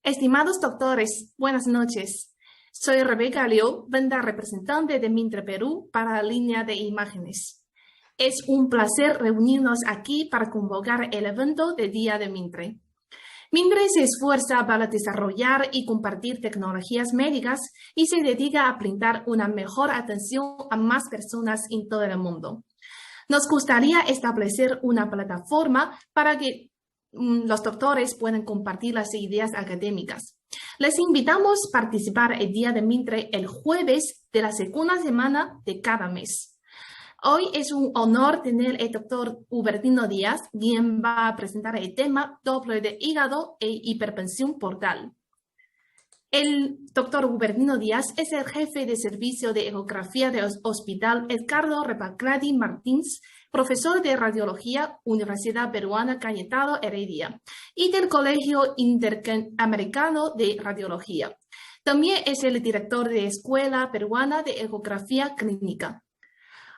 Estimados doctores, buenas noches. Soy Rebeca Liu, venda representante de Mintre Perú para la línea de imágenes. Es un placer reunirnos aquí para convocar el evento del Día de Mintre. Mintre se esfuerza para desarrollar y compartir tecnologías médicas y se dedica a brindar una mejor atención a más personas en todo el mundo. Nos gustaría establecer una plataforma para que los doctores puedan compartir las ideas académicas. Les invitamos a participar el Día de Mintre el jueves de la segunda semana de cada mes. Hoy es un honor tener al doctor Hubertino Díaz, quien va a presentar el tema Doppler de hígado e hipertensión portal. El doctor Hubertino Díaz es el jefe de servicio de ecografía del Hospital Edgardo Rebagliati Martins, profesor de radiología, Universidad Peruana Cayetano Heredia, y del Colegio Interamericano de Radiología. También es el director de Escuela Peruana de Ecografía Clínica.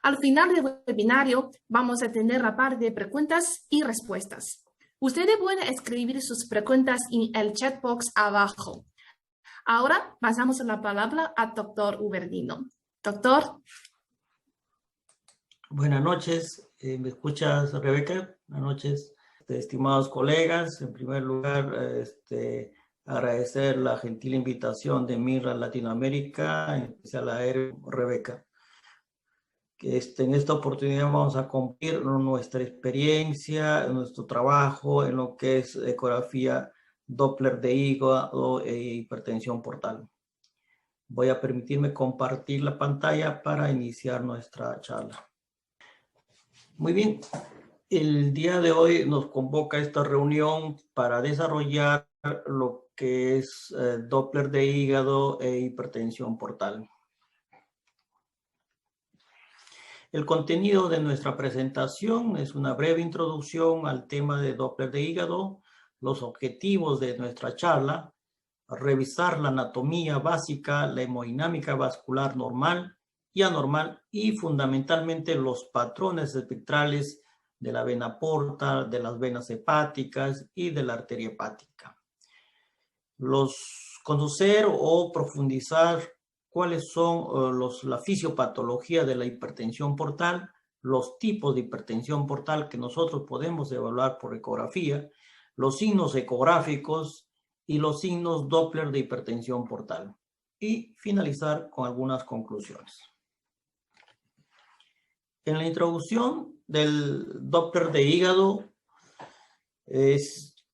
Al final del webinario vamos a tener la parte de preguntas y respuestas. Ustedes pueden escribir sus preguntas en el chat box abajo. Ahora pasamos la palabra al doctor Hubertino. Doctor. Buenas noches, ¿me escuchas, Rebeca? Buenas noches, estimados colegas. En primer lugar, agradecer la gentil invitación de MIRA Latinoamérica, en especial a Rebeca. En esta oportunidad vamos a compartir nuestra experiencia, nuestro trabajo en lo que es ecografía Doppler de hígado e hipertensión portal. Voy a permitirme compartir la pantalla para iniciar nuestra charla. Muy bien, el día de hoy nos convoca esta reunión para desarrollar lo que es Doppler de hígado e hipertensión portal. El contenido de nuestra presentación es una breve introducción al tema de Doppler de hígado, los objetivos de nuestra charla, revisar la anatomía básica, la hemodinámica vascular normal y anormal y fundamentalmente los patrones espectrales de la vena porta, de las venas hepáticas y de la arteria hepática. Conocer o profundizar cuáles son la fisiopatología de la hipertensión portal, los tipos de hipertensión portal que nosotros podemos evaluar por ecografía, los signos ecográficos y los signos Doppler de hipertensión portal. Y finalizar con algunas conclusiones. En la introducción del Doppler de hígado,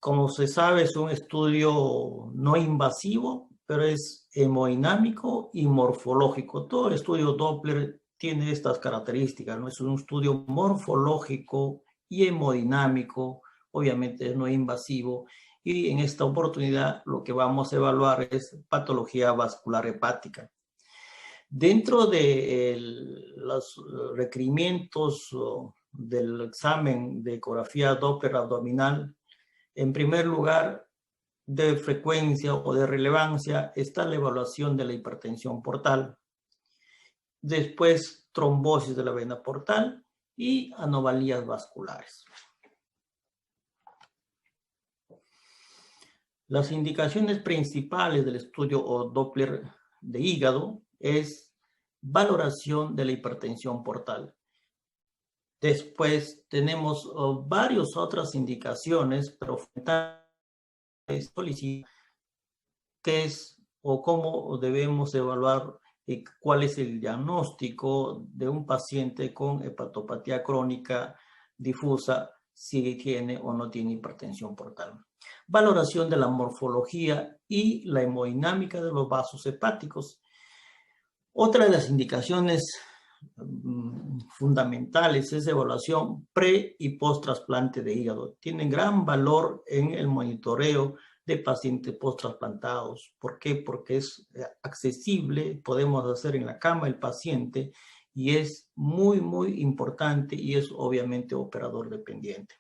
como se sabe, es un estudio no invasivo, pero es hemodinámico y morfológico. Todo el estudio Doppler tiene estas características, ¿no? Es un estudio morfológico y hemodinámico, obviamente es no invasivo, y en esta oportunidad lo que vamos a evaluar es patología vascular hepática. Dentro de los requerimientos del examen de ecografía Doppler abdominal, en primer lugar, de frecuencia o de relevancia está la evaluación de la hipertensión portal. Después, trombosis de la vena portal y anomalías vasculares. Las indicaciones principales del estudio Doppler de hígado es valoración de la hipertensión portal. Después tenemos varias otras indicaciones, pero solicitar qué es o cómo debemos evaluar cuál es el diagnóstico de un paciente con hepatopatía crónica difusa, si tiene o no tiene hipertensión portal. Valoración de la morfología y la hemodinámica de los vasos hepáticos. Otra de las indicaciones fundamentales es evaluación pre y post trasplante de hígado. Tienen gran valor en el monitoreo de pacientes post trasplantados. ¿Por qué? Porque es accesible, podemos hacer en la cama el paciente y es muy, muy importante y es obviamente operador dependiente.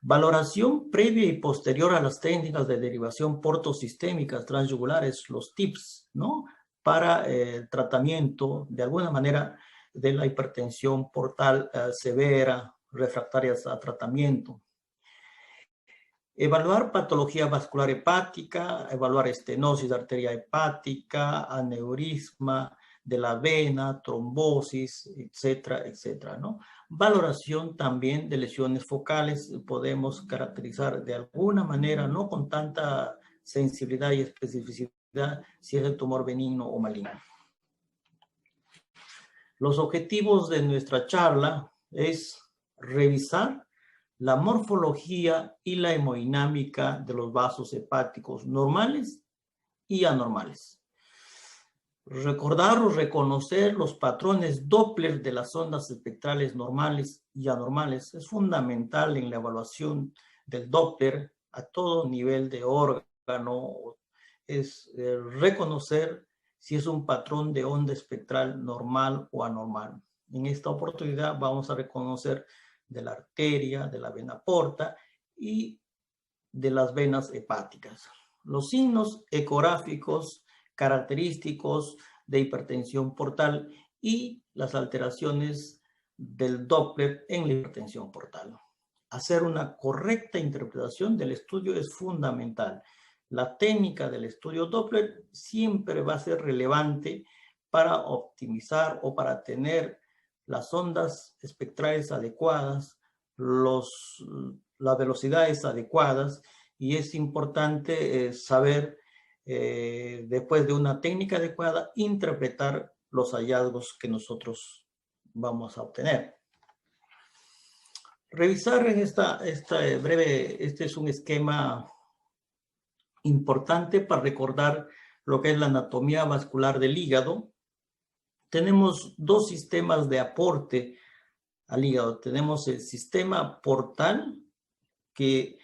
Valoración previa y posterior a las técnicas de derivación portosistémicas transyugulares, los TIPS, ¿no? Para el tratamiento, de alguna manera, de la hipertensión portal severa, refractarias a tratamiento. Evaluar patología vascular hepática, evaluar estenosis de arteria hepática, aneurisma de la vena, trombosis, etcétera, etcétera, ¿no? Valoración también de lesiones focales, podemos caracterizar de alguna manera, no con tanta sensibilidad y especificidad, si es el tumor benigno o maligno. Los objetivos de nuestra charla es revisar la morfología y la hemodinámica de los vasos hepáticos normales y anormales. Recordar o reconocer los patrones Doppler de las ondas espectrales normales y anormales es fundamental en la evaluación del Doppler a todo nivel de órgano. Es reconocer si es un patrón de onda espectral normal o anormal. En esta oportunidad vamos a reconocer de la arteria, de la vena porta y de las venas hepáticas. Los signos ecográficos característicos de hipertensión portal y las alteraciones del Doppler en la hipertensión portal. Hacer una correcta interpretación del estudio es fundamental. La técnica del estudio Doppler siempre va a ser relevante para optimizar o para tener las ondas espectrales adecuadas, las velocidades adecuadas, y es importante saber, después de una técnica adecuada, interpretar los hallazgos que nosotros vamos a obtener. Revisar en este es un esquema importante para recordar lo que es la anatomía vascular del hígado. Tenemos dos sistemas de aporte al hígado. Tenemos el sistema portal, que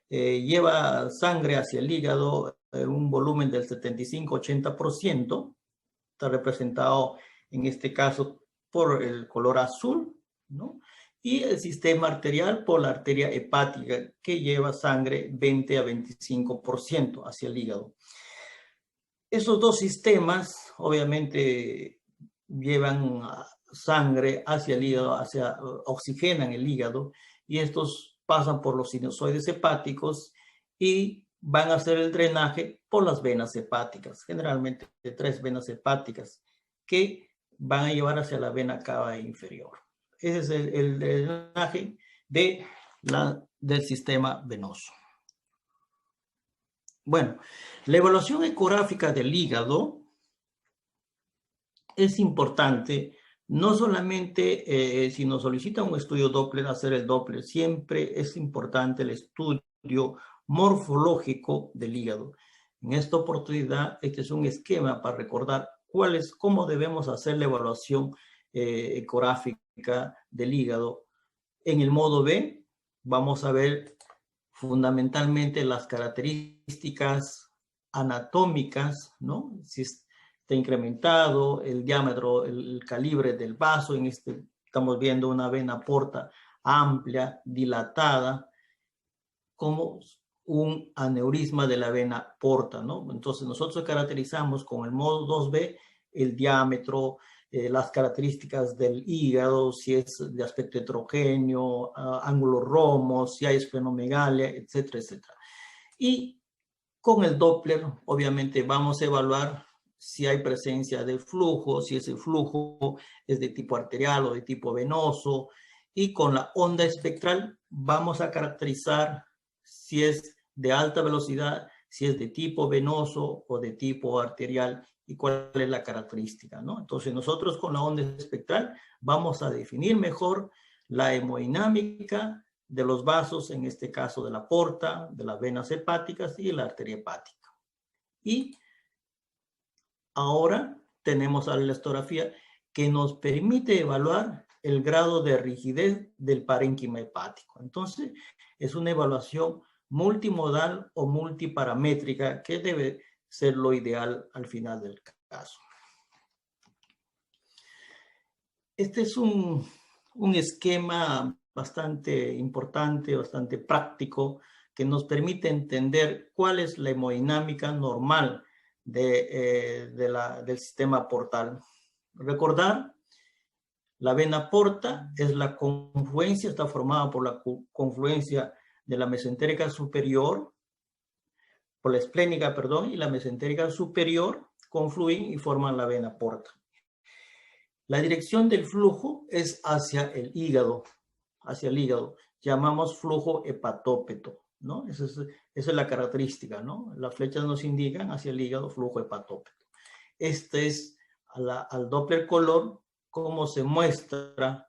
lleva sangre hacia el hígado en un volumen del 75-80%. Está representado en este caso por el color azul, ¿no? Y el sistema arterial por la arteria hepática, que lleva sangre 20 a 25% hacia el hígado. Esos dos sistemas obviamente llevan sangre hacia el hígado, oxigenan el hígado, y estos pasan por los sinusoides hepáticos y van a hacer el drenaje por las venas hepáticas, generalmente de 3 venas hepáticas, que van a llevar hacia la vena cava inferior. Ese es el drenaje del sistema venoso. Bueno, la evaluación ecográfica del hígado es importante. No solamente si nos solicita un estudio Doppler, hacer el Doppler, siempre es importante el estudio morfológico del hígado. En esta oportunidad, este es un esquema para recordar cómo debemos hacer la evaluación ecográfica del hígado. En el modo B vamos a ver fundamentalmente las características anatómicas, ¿no? Si está incrementado el diámetro, el calibre del vaso. Estamos viendo una vena porta amplia, dilatada, como un aneurisma de la vena porta, ¿no? Entonces nosotros caracterizamos con el modo 2B el diámetro, las características del hígado, si es de aspecto heterogéneo, ángulos romos, si hay esplenomegalia, etcétera, etcétera. Y con el Doppler, obviamente, vamos a evaluar si hay presencia de flujo, si ese flujo es de tipo arterial o de tipo venoso, y con la onda espectral vamos a caracterizar si es de alta velocidad, si es de tipo venoso o de tipo arterial, y cuál es la característica, ¿no? Entonces nosotros con la onda espectral vamos a definir mejor la hemodinámica de los vasos, en este caso de la porta, de las venas hepáticas y de la arteria hepática. Y ahora tenemos la elastografía, que nos permite evaluar el grado de rigidez del parénquima hepático. Entonces, es una evaluación multimodal o multiparamétrica, que debe ser lo ideal al final del caso. Este es un esquema bastante importante, bastante práctico, que nos permite entender cuál es la hemodinámica normal del sistema portal. Recordar, la vena porta es la confluencia, está formada por la confluencia de la mesentérica superior, por la esplénica, perdón, y la mesentérica superior confluyen y forman la vena porta. La dirección del flujo es hacia el hígado, llamamos flujo hepatópeto, ¿no? Esa es la característica, ¿no? Las flechas nos indican hacia el hígado, flujo hepatópeto. Este es al Doppler color cómo se muestra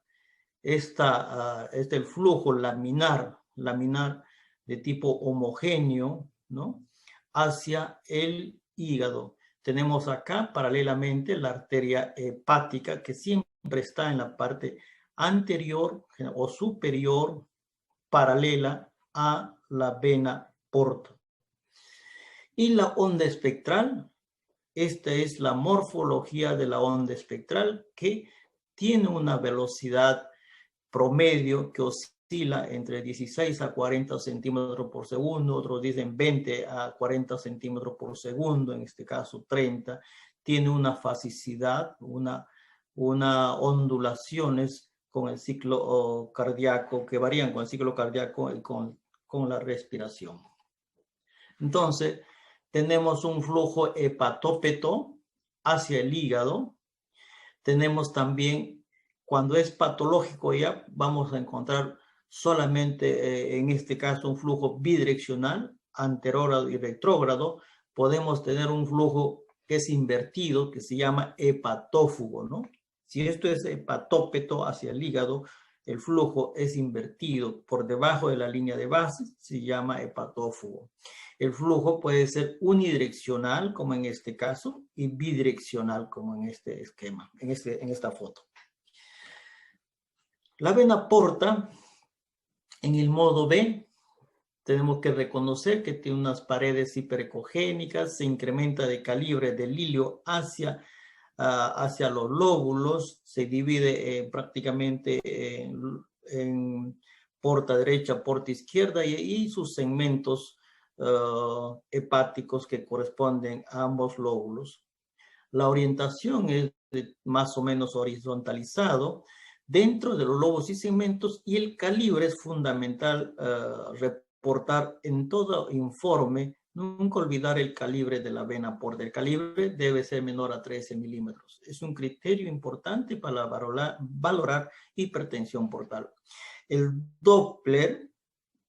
el flujo laminar de tipo homogéneo, ¿no? Hacia el hígado. Tenemos acá paralelamente la arteria hepática que siempre está en la parte anterior o superior paralela a la vena porta. Y la onda espectral, esta es la morfología de la onda espectral que tiene una velocidad promedio que oscila entre 16 a 40 centímetros por segundo, otros dicen 20 a 40 centímetros por segundo, en este caso 30, tiene una fasicidad, una ondulaciones con el ciclo cardíaco, que varían con el ciclo cardíaco y con la respiración. Entonces, tenemos un flujo hepatópeto hacia el hígado. Tenemos también, cuando es patológico ya, vamos a encontrar solamente, en este caso, un flujo bidireccional, anterógrado y retrógrado. Podemos tener un flujo que es invertido, que se llama hepatófugo, ¿no? Si esto es hepatópeto hacia el hígado, el flujo es invertido por debajo de la línea de base, se llama hepatófugo. El flujo puede ser unidireccional, como en este caso, y bidireccional, como en este esquema, en esta foto. La vena porta, en el modo B, tenemos que reconocer que tiene unas paredes hiperecogénicas, se incrementa de calibre del hilio hacia los lóbulos, se divide prácticamente en porta derecha, porta izquierda y sus segmentos hepáticos que corresponden a ambos lóbulos. La orientación es más o menos horizontalizado dentro de los lobos y segmentos, y el calibre es fundamental reportar en todo informe. Nunca olvidar el calibre de la vena porta. El calibre debe ser menor a 13 milímetros. Es un criterio importante para valorar hipertensión portal. El Doppler,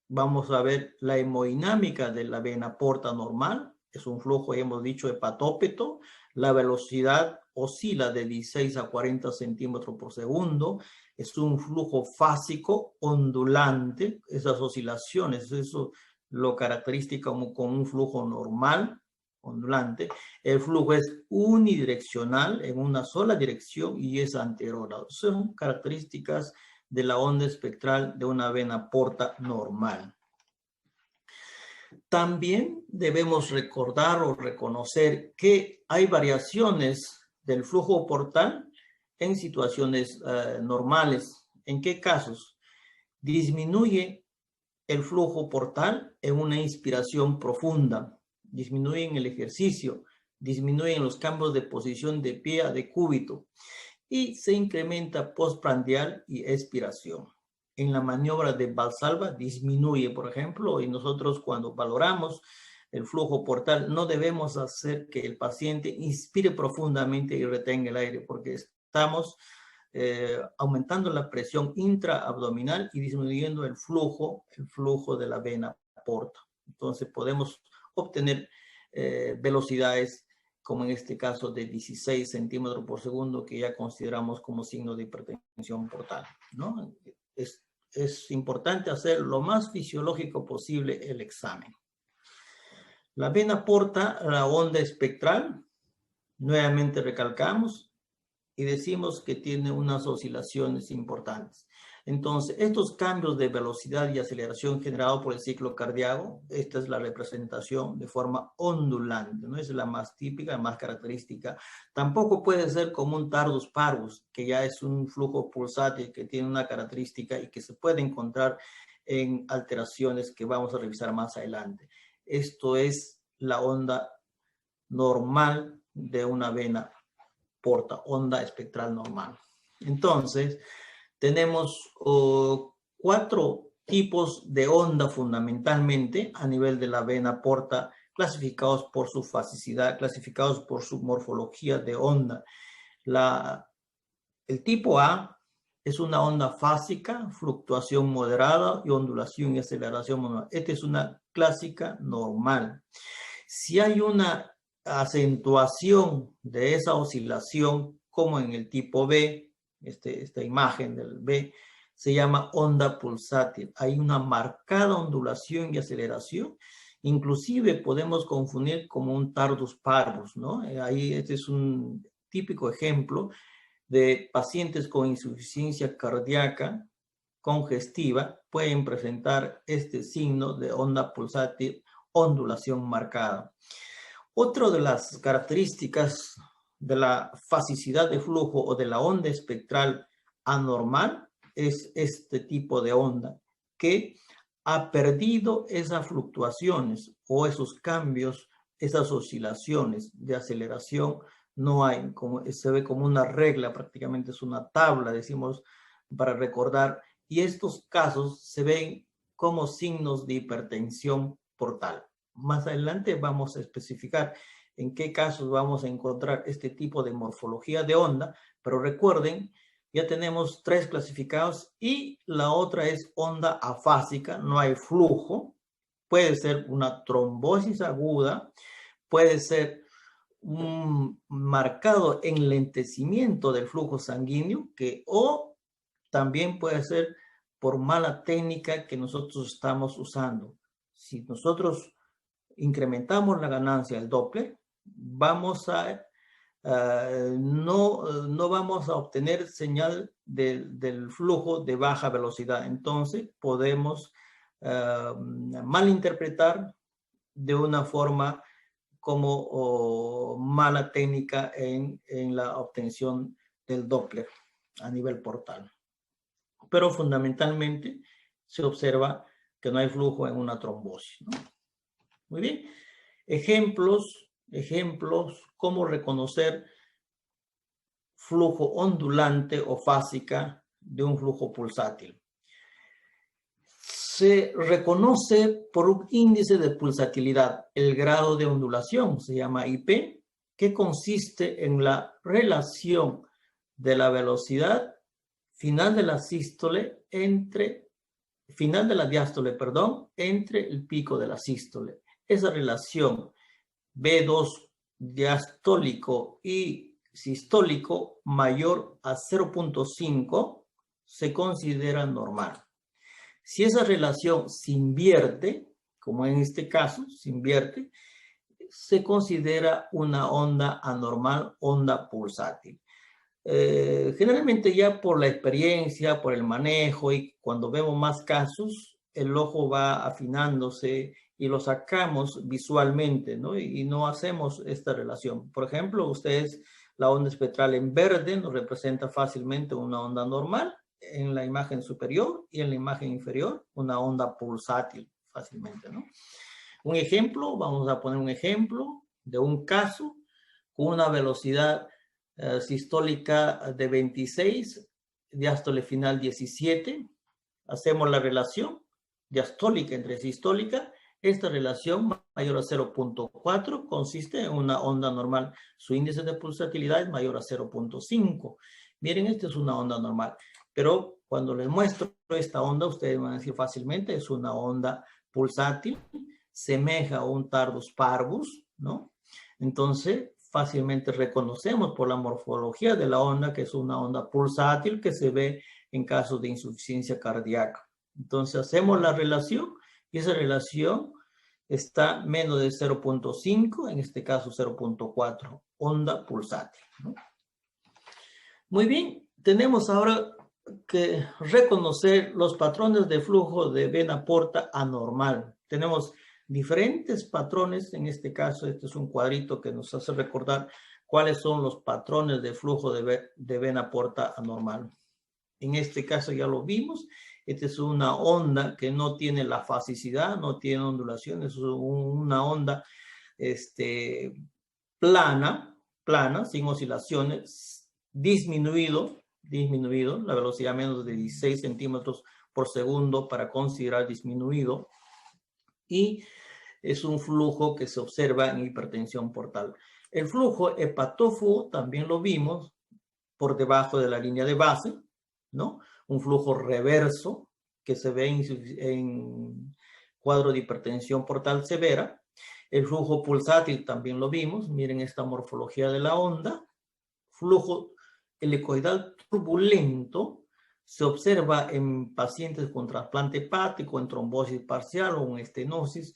vamos a ver la hemodinámica de la vena porta normal. Es un flujo, hemos dicho, hepatópeto. La velocidad oscila de 16 a 40 centímetros por segundo. Es un flujo fásico, ondulante. Esas oscilaciones, eso lo característica con un flujo normal, ondulante. El flujo es unidireccional, en una sola dirección, y es anterógrado. Son características de la onda espectral de una vena porta normal. También debemos recordar o reconocer que hay variaciones del flujo portal en situaciones normales. ¿En qué casos? Disminuye el flujo portal en una inspiración profunda, disminuye en el ejercicio, disminuye en los cambios de posición de pie a decúbito y se incrementa postprandial y expiración. En la maniobra de Valsalva disminuye, por ejemplo, y nosotros cuando valoramos el flujo portal no debemos hacer que el paciente inspire profundamente y retenga el aire, porque estamos aumentando la presión intraabdominal y disminuyendo el flujo de la vena porta. Entonces podemos obtener velocidades como en este caso de 16 centímetros por segundo, que ya consideramos como signo de hipertensión portal, ¿no? Es importante hacer lo más fisiológico posible el examen. La vena porta, la onda espectral, nuevamente recalcamos, y decimos que tiene unas oscilaciones importantes. Entonces, estos cambios de velocidad y aceleración generados por el ciclo cardíaco, esta es la representación de forma ondulante, ¿no? Es la más típica, más característica. Tampoco puede ser como un tardus parvus, que ya es un flujo pulsátil que tiene una característica y que se puede encontrar en alteraciones que vamos a revisar más adelante. Esto es la onda normal de una vena porta, onda espectral normal. Entonces, tenemos 4 tipos de onda fundamentalmente a nivel de la vena porta, clasificados por su fasicidad, clasificados por su morfología de onda. El tipo A es una onda fásica, fluctuación moderada y ondulación y aceleración moderada. Esta es una clásica normal. Si hay una acentuación de esa oscilación, como en el tipo B, esta imagen del B, se llama onda pulsátil. Hay una marcada ondulación y aceleración. Inclusive podemos confundir como un tardus parvus, ¿no? Ahí este es un típico ejemplo de pacientes con insuficiencia cardíaca congestiva, pueden presentar este signo de onda pulsátil, ondulación marcada. Otra de las características de la fasicidad de flujo o de la onda espectral anormal es este tipo de onda que ha perdido esas fluctuaciones o esos cambios, esas oscilaciones de aceleración. No hay, se ve como una regla, prácticamente es una tabla, decimos, para recordar, y estos casos se ven como signos de hipertensión portal. Más adelante vamos a especificar en qué casos vamos a encontrar este tipo de morfología de onda, pero recuerden, ya tenemos 3 clasificados y la otra es onda afásica, no hay flujo, puede ser una trombosis aguda, puede ser un marcado enlentecimiento del flujo sanguíneo, o también puede ser por mala técnica que nosotros estamos usando. Si nosotros incrementamos la ganancia del Doppler, vamos a no vamos a obtener señal del flujo de baja velocidad. Entonces podemos malinterpretar de una forma como mala técnica en la obtención del Doppler a nivel portal. Pero fundamentalmente se observa que no hay flujo en una trombosis, ¿no? Muy bien. Ejemplos, cómo reconocer flujo ondulante o fásica de un flujo pulsátil. Se reconoce por un índice de pulsatilidad, el grado de ondulación, se llama IP, que consiste en la relación de la velocidad final de la sístole final de la diástole, entre el pico de la sístole. Esa relación B2 diastólico y sistólico mayor a 0.5 se considera normal. Si esa relación se invierte, como en este caso, se considera una onda anormal, onda pulsátil. Generalmente ya por la experiencia, por el manejo y cuando vemos más casos, el ojo va afinándose y lo sacamos visualmente, ¿no? Y no hacemos esta relación. Por ejemplo, ustedes, la onda espectral en verde nos representa fácilmente una onda normal en la imagen superior y en la imagen inferior una onda pulsátil fácilmente, ¿no? Un ejemplo, vamos a poner un ejemplo de un caso con una velocidad sistólica de 26, diástole final 17. Hacemos la relación diastólica entre sistólica. Esta relación mayor a 0.4 consiste en una onda normal. Su índice de pulsatilidad es mayor a 0.5. Miren, esta es una onda normal. Pero cuando les muestro esta onda, ustedes van a decir fácilmente, es una onda pulsátil, semeja a un tardus parvus, ¿no? Entonces, fácilmente reconocemos por la morfología de la onda que es una onda pulsátil que se ve en casos de insuficiencia cardíaca. Entonces, hacemos la relación y esa relación está menos de 0.5, en este caso 0.4, onda pulsátil, ¿no? Muy bien, tenemos ahora que reconocer los patrones de flujo de vena porta anormal. Tenemos diferentes patrones, en este caso este es un cuadrito que nos hace recordar cuáles son los patrones de flujo de vena porta anormal. En este caso ya lo vimos, esta es una onda que no tiene la fasicidad, no tiene ondulación, es una onda plana, sin oscilaciones, disminuido, la velocidad menos de 16 centímetros por segundo para considerar disminuido, y es un flujo que se observa en hipertensión portal. El flujo hepatófugo también lo vimos por debajo de la línea de base, ¿no? Un flujo reverso que se ve en cuadro de hipertensión portal severa. El flujo pulsátil también lo vimos, miren esta morfología de la onda. Flujo helicoidal turbulento se observa en pacientes con trasplante hepático, en trombosis parcial o en estenosis.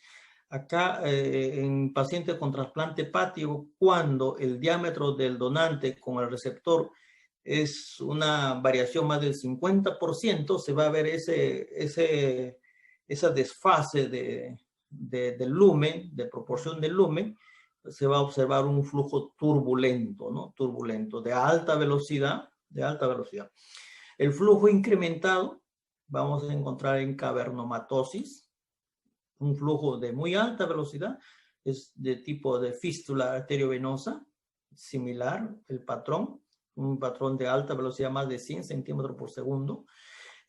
Acá, en pacientes con trasplante hepático, cuando el diámetro del donante con el receptor es una variación más del 50%, se va a ver esa desfase del lumen, de proporción del lumen. Se va a observar un flujo turbulento, ¿no? Turbulento, de alta velocidad, El flujo incrementado vamos a encontrar en cavernomatosis, un flujo de muy alta velocidad, es de tipo de fístula arteriovenosa, similar el patrón, un patrón de alta velocidad, más de 100 centímetros por segundo.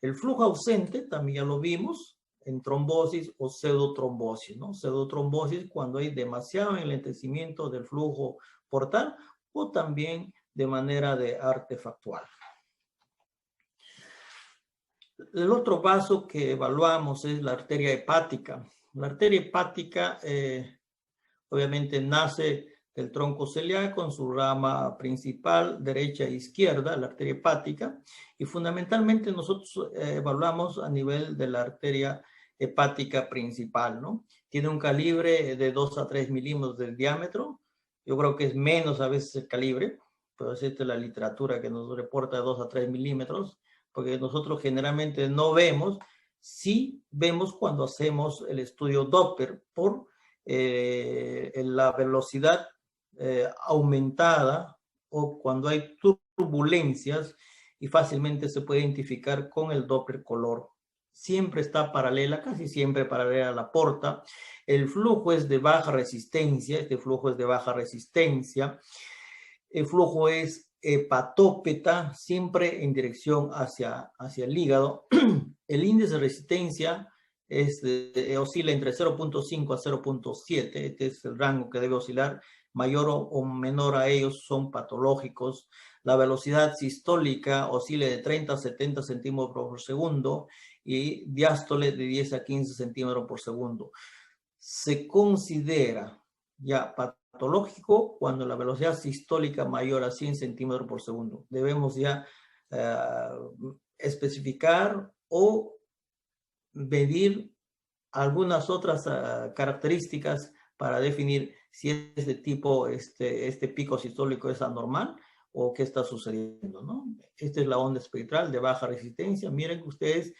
El flujo ausente, también ya lo vimos, en trombosis o pseudotrombosis, ¿no? Pseudotrombosis cuando hay demasiado enlentecimiento del flujo portal o también de manera de artefactual. El otro vaso que evaluamos es la arteria hepática. La arteria hepática obviamente nace del tronco celíaco en su rama principal, derecha e izquierda, la arteria hepática, y fundamentalmente nosotros evaluamos a nivel de la arteria hepática principal, ¿no? Tiene un calibre de 2 a 3 milímetros del diámetro. Yo creo que es menos a veces el calibre, pero esta es la literatura que nos reporta 2 a 3 milímetros, porque nosotros generalmente no vemos, sí vemos cuando hacemos el estudio Doppler por la velocidad aumentada o cuando hay turbulencias, y fácilmente se puede identificar con el Doppler color. Siempre está paralela, casi siempre paralela a la porta. El flujo es de baja resistencia, este flujo es de baja resistencia. El flujo es hepatópeta, siempre en dirección hacia el hígado. El índice de resistencia oscila entre 0.5 a 0.7. Este es el rango que debe oscilar. Mayor o menor a ellos son patológicos. La velocidad sistólica oscila de 30 a 70 centímetros por segundo y diástole de 10 a 15 centímetros por segundo. Se considera ya patológico cuando la velocidad sistólica mayor a 100 centímetros por segundo. Debemos ya especificar o medir algunas otras características para definir si es de tipo, este pico sistólico es anormal o qué está sucediendo, ¿no? Esta es la onda espectral de baja resistencia. Miren que ustedes,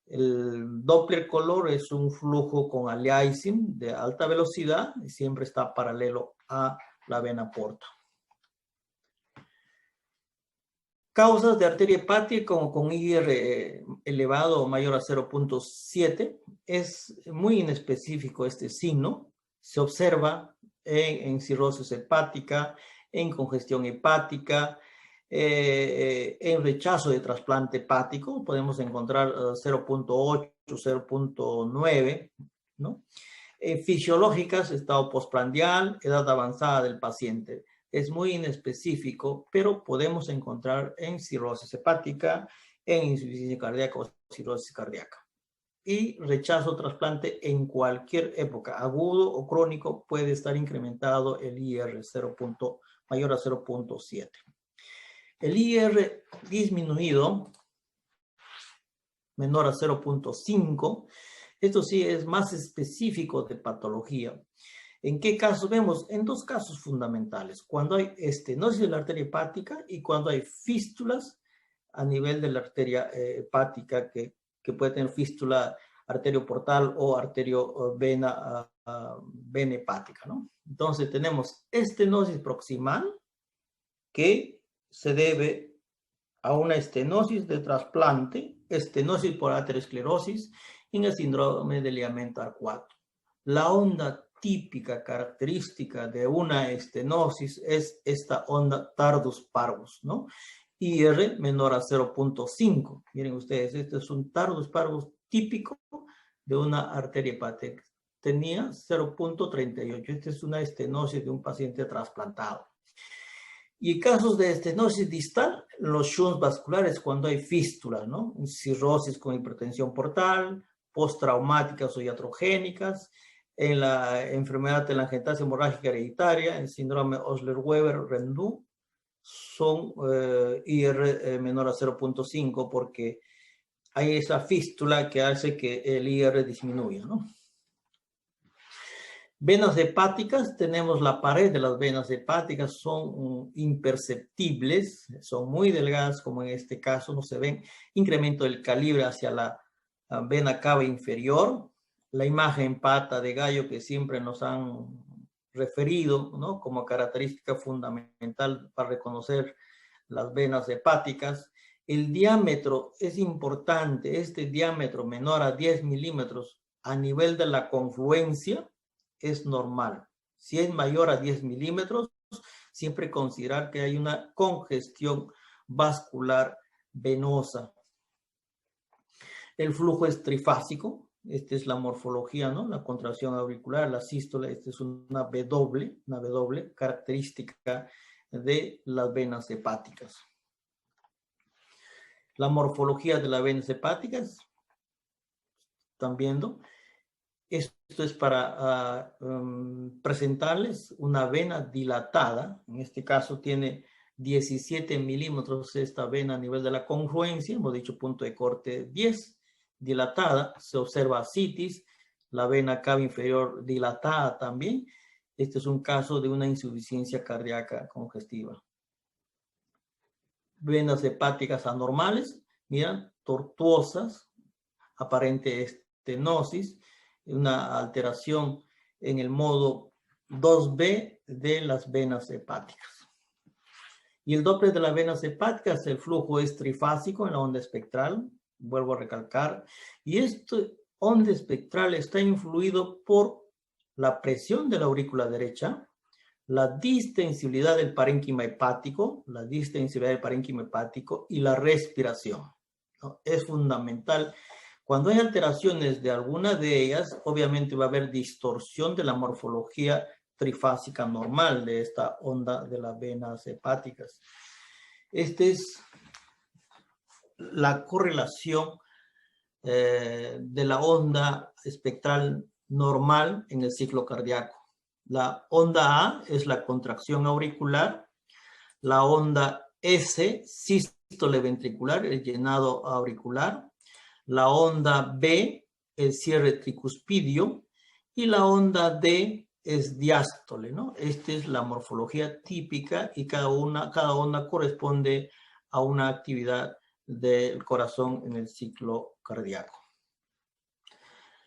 el Doppler color es un flujo con aliasing de alta velocidad y siempre está paralelo a la vena porta. Causas de arteria hepática como con IR elevado o mayor a 0.7. Es muy inespecífico este signo. Se observa en cirrosis hepática, en congestión hepática, en rechazo de trasplante hepático. Podemos encontrar 0.8, 0.9, ¿no? Fisiológicas, estado postprandial, edad avanzada del paciente. Es muy inespecífico, pero podemos encontrar en cirrosis hepática, en insuficiencia cardíaca o cirrosis cardíaca. Y rechazo trasplante en cualquier época, agudo o crónico, puede estar incrementado el IR mayor a 0.7. El IR disminuido, menor a 0.5, esto sí es más específico de patología. ¿En qué casos vemos? En dos casos fundamentales. Cuando hay estenosis de la arteria hepática y cuando hay fístulas a nivel de la arteria hepática, que puede tener fístula arterioportal o arteriovena vena hepática, ¿no? Entonces tenemos estenosis proximal que se debe a una estenosis de trasplante, estenosis por aterosclerosis y en el síndrome de ligamento arcuato. La onda típica, característica de una estenosis es esta onda tardus parvus, ¿no? IR menor a 0.5. Miren ustedes, este es un tardo espárrago típico de una arteria hepática. Tenía 0.38. Esta es una estenosis de un paciente trasplantado. Y casos de estenosis distal, los shunts vasculares cuando hay fístulas, ¿no? Cirrosis con hipertensión portal, postraumáticas o iatrogénicas, en la enfermedad telangiectasia hemorrágica hereditaria, el síndrome Osler-Weber-Rendu, son IR menor a 0.5 porque hay esa fístula que hace que el IR disminuya, ¿no? Venas hepáticas, tenemos la pared de las venas hepáticas, son imperceptibles, son muy delgadas, como en este caso, no se ven incremento del calibre hacia la vena cava inferior, la imagen pata de gallo que siempre nos han referido, ¿no? Como característica fundamental para reconocer las venas hepáticas. El diámetro es importante, este diámetro menor a 10 milímetros a nivel de la confluencia es normal. Si es mayor a 10 milímetros, siempre considerar que hay una congestión vascular venosa. El flujo es trifásico. Esta es la morfología, ¿no? La contracción auricular, la sístole. Esta es una W característica de las venas hepáticas. La morfología de las venas hepáticas, ¿están viendo? Esto es para presentarles una vena dilatada. En este caso tiene 17 milímetros esta vena a nivel de la confluencia. Hemos dicho punto de corte 10. Dilatada. Se observa ascitis. La vena cava inferior dilatada también. Este es un caso de una insuficiencia cardíaca congestiva. Venas hepáticas anormales. Miran, tortuosas. Aparente estenosis. Una alteración en el modo 2B de las venas hepáticas. Y el Doppler de las venas hepáticas, el flujo es trifásico en la onda espectral, vuelvo a recalcar, y esta onda espectral está influido por la presión de la aurícula derecha, la distensibilidad del parénquima hepático, y la respiración, ¿no? Es fundamental. Cuando hay alteraciones de alguna de ellas, obviamente va a haber distorsión de la morfología trifásica normal de esta onda de las venas hepáticas. Esta es la correlación de la onda espectral normal en el ciclo cardíaco. La onda A es la contracción auricular, la onda S, sístole ventricular, el llenado auricular, la onda B, el cierre tricuspidio, y la onda D es diástole, ¿no? Esta es la morfología típica y cada onda corresponde a una actividad del corazón en el ciclo cardíaco.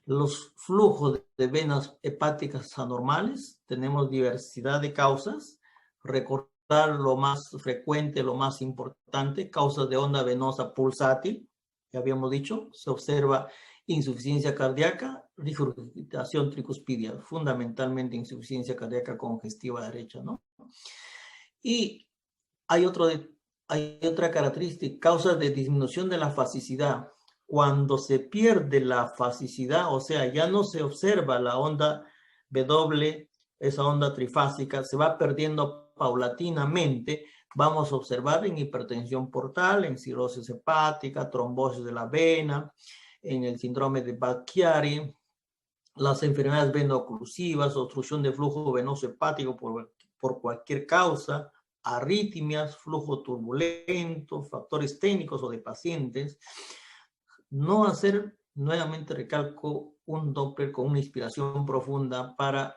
Los flujos de venas hepáticas anormales, tenemos diversidad de causas. Recordar lo más frecuente, lo más importante, causas de onda venosa pulsátil. Ya habíamos dicho, se observa insuficiencia cardíaca, regurgitación tricuspidia, fundamentalmente insuficiencia cardíaca congestiva derecha, ¿no? Y hay otra característica, causas de disminución de la fasicidad. Cuando se pierde la fasicidad, o sea, ya no se observa la onda W, esa onda trifásica, se va perdiendo paulatinamente. Vamos a observar en hipertensión portal, en cirrosis hepática, trombosis de la vena, en el síndrome de Budd-Chiari, las enfermedades veno-oclusivas, obstrucción de flujo venoso hepático por cualquier causa, arritmias, flujo turbulento, factores técnicos o de pacientes. No hacer, nuevamente recalco, un Doppler con una inspiración profunda para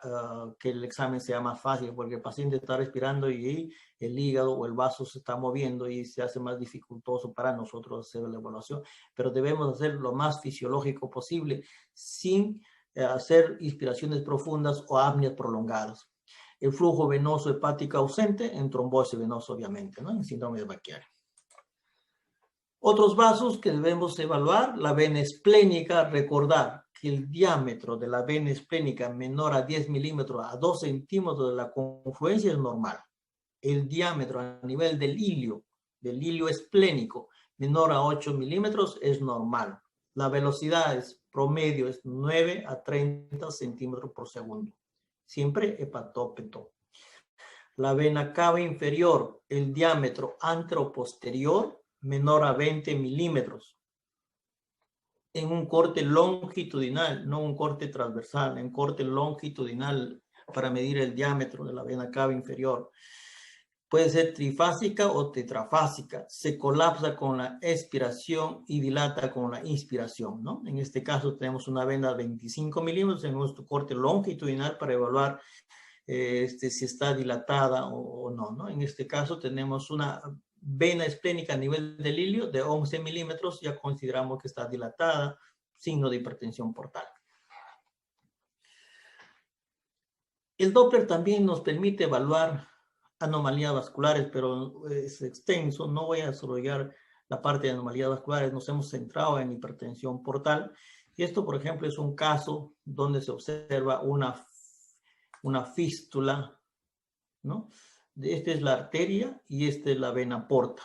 que el examen sea más fácil, porque el paciente está respirando y el hígado o el vaso se está moviendo y se hace más dificultoso para nosotros hacer la evaluación. Pero debemos hacer lo más fisiológico posible sin hacer inspiraciones profundas o apneas prolongadas. El flujo venoso hepático ausente en trombosis venosa, obviamente, ¿no? En síndrome de Budd-Chiari. Otros vasos que debemos evaluar, la vena esplénica, recordar que el diámetro de la vena esplénica menor a 10 milímetros a 2 centímetros de la confluencia es normal. El diámetro a nivel del hilio del hilio esplénico menor a 8 milímetros es normal. La velocidad promedio es 9 a 30 centímetros por segundo. Siempre hepatópeto. La vena cava inferior, el diámetro anteroposterior menor a 20 milímetros. En un corte longitudinal, no un corte transversal, en corte longitudinal para medir el diámetro de la vena cava inferior. Puede ser trifásica o tetrafásica. Se colapsa con la expiración y dilata con la inspiración, ¿no? En este caso tenemos una vena de 25 milímetros en nuestro corte longitudinal para evaluar si está dilatada o no, ¿no? En este caso tenemos una vena esplénica a nivel del hilio de 11 milímetros, ya consideramos que está dilatada, signo de hipertensión portal. El Doppler también nos permite evaluar anomalías vasculares, pero es extenso, no voy a desarrollar la parte de anomalías vasculares, nos hemos centrado en hipertensión portal, y esto, por ejemplo, es un caso donde se observa una fístula, ¿no? Esta es la arteria y esta es la vena porta.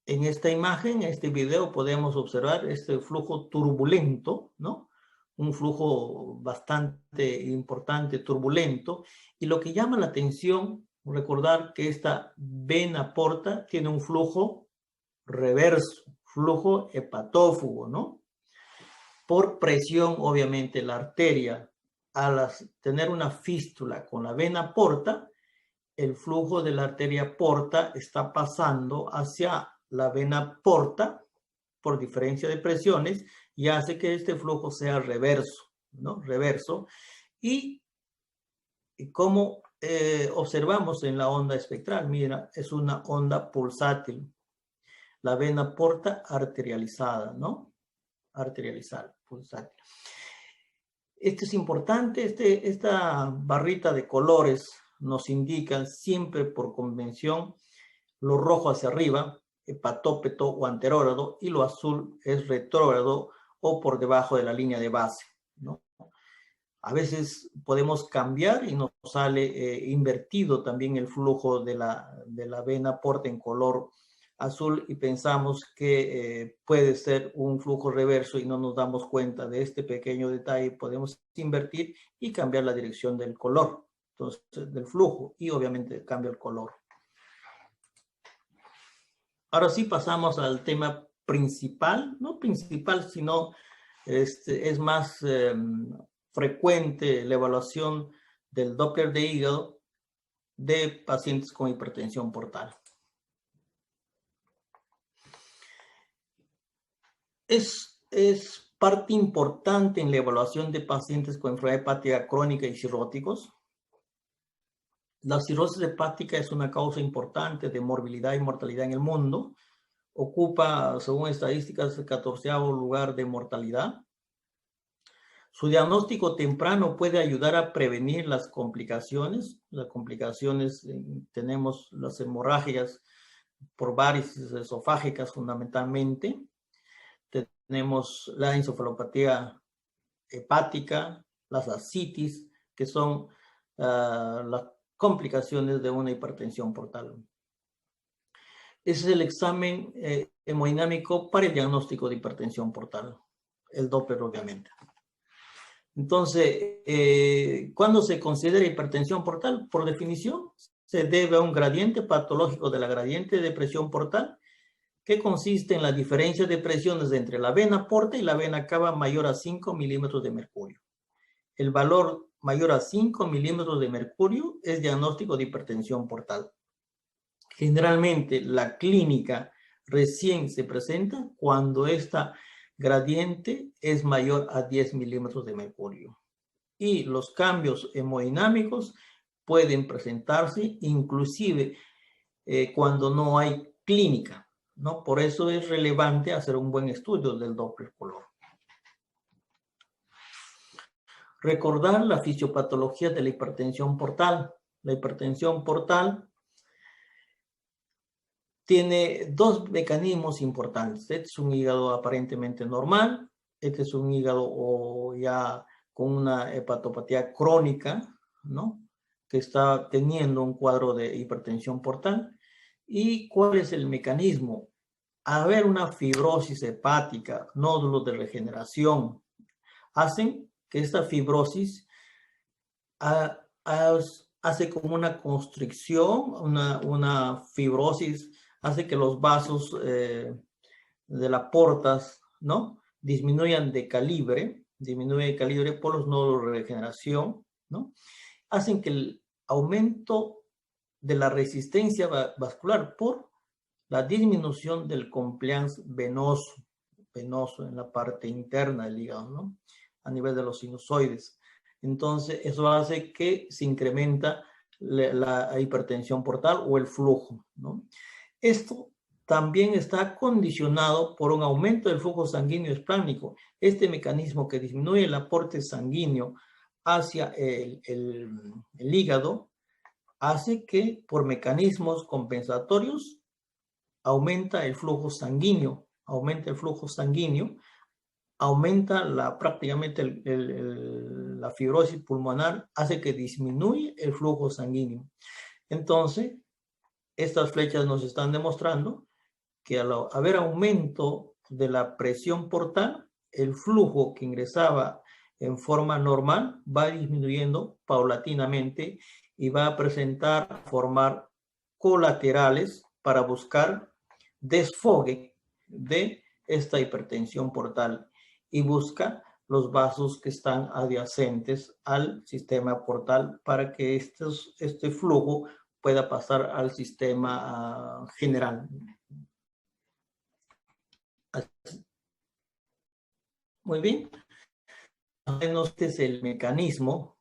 En esta imagen, en este video, podemos observar este flujo turbulento, ¿no? Un flujo bastante importante, turbulento. Y lo que llama la atención, recordar que esta vena porta tiene un flujo reverso, flujo hepatófugo, ¿no? Por presión, obviamente, la arteria, al tener una fístula con la vena porta, el flujo de la arteria porta está pasando hacia la vena porta por diferencia de presiones y hace que este flujo sea reverso, ¿no? Reverso. Y como observamos en la onda espectral, mira, es una onda pulsátil. La vena porta arterializada, ¿no? Arterializada, pulsátil. Esto es importante, esta barrita de colores nos indica siempre por convención lo rojo hacia arriba, hepatópeto o anterógrado, y lo azul es retrógrado o por debajo de la línea de base, ¿no? A veces podemos cambiar y nos sale invertido también el flujo de la vena porta en color azul y pensamos que puede ser un flujo reverso y no nos damos cuenta de este pequeño detalle. Podemos invertir y cambiar la dirección del color, entonces del flujo, y obviamente cambia el color. Ahora sí pasamos al tema principal, no principal, sino es más frecuente la evaluación del Doppler de hígado de pacientes con hipertensión portal. Es parte importante en la evaluación de pacientes con enfermedad hepática crónica y cirróticos. La cirrosis hepática es una causa importante de morbilidad y mortalidad en el mundo. Ocupa, según estadísticas, el 14º lugar de mortalidad. Su diagnóstico temprano puede ayudar a prevenir las complicaciones. Las complicaciones, tenemos las hemorragias por varices esofágicas fundamentalmente. Tenemos la encefalopatía hepática, las ascitis, que son las complicaciones de una hipertensión portal. Ese es el examen hemodinámico para el diagnóstico de hipertensión portal, el Doppler obviamente. Entonces, ¿cuándo se considera hipertensión portal? Por definición, se debe a un gradiente patológico de la gradiente de presión portal, que consiste en la diferencia de presiones entre la vena porta y la vena cava mayor a 5 milímetros de mercurio. El valor mayor a 5 milímetros de mercurio es diagnóstico de hipertensión portal. Generalmente la clínica recién se presenta cuando esta gradiente es mayor a 10 milímetros de mercurio. Y los cambios hemodinámicos pueden presentarse inclusive cuando no hay clínica, ¿no? Por eso es relevante hacer un buen estudio del Doppler color. Recordar la fisiopatología de la hipertensión portal. La hipertensión portal tiene dos mecanismos importantes. Este es un hígado aparentemente normal. Este es un hígado ya con una hepatopatía crónica, ¿no? Que está teniendo un cuadro de hipertensión portal. ¿Y cuál es el mecanismo? Al haber una fibrosis hepática, nódulos de regeneración, hacen que esta fibrosis hace como una constricción, una fibrosis, hace que los vasos de las portas, ¿no? Disminuyen de calibre por los nódulos de regeneración, ¿no? Hacen que el aumento de la resistencia vascular por la disminución del compliance venoso en la parte interna del hígado, ¿no? A nivel de los sinusoides. Entonces, eso hace que se incrementa la hipertensión portal o el flujo, ¿no? Esto también está condicionado por un aumento del flujo sanguíneo esplánico. Este mecanismo que disminuye el aporte sanguíneo hacia el hígado hace que por mecanismos compensatorios aumenta el flujo sanguíneo, aumenta prácticamente la fibrosis pulmonar, hace que disminuya el flujo sanguíneo. Entonces, estas flechas nos están demostrando que al haber aumento de la presión portal, el flujo que ingresaba en forma normal va disminuyendo paulatinamente y va a formar colaterales para buscar desfogue de esta hipertensión portal y busca los vasos que están adyacentes al sistema portal para que este flujo pueda pasar al sistema general. Muy bien. Este es el mecanismo,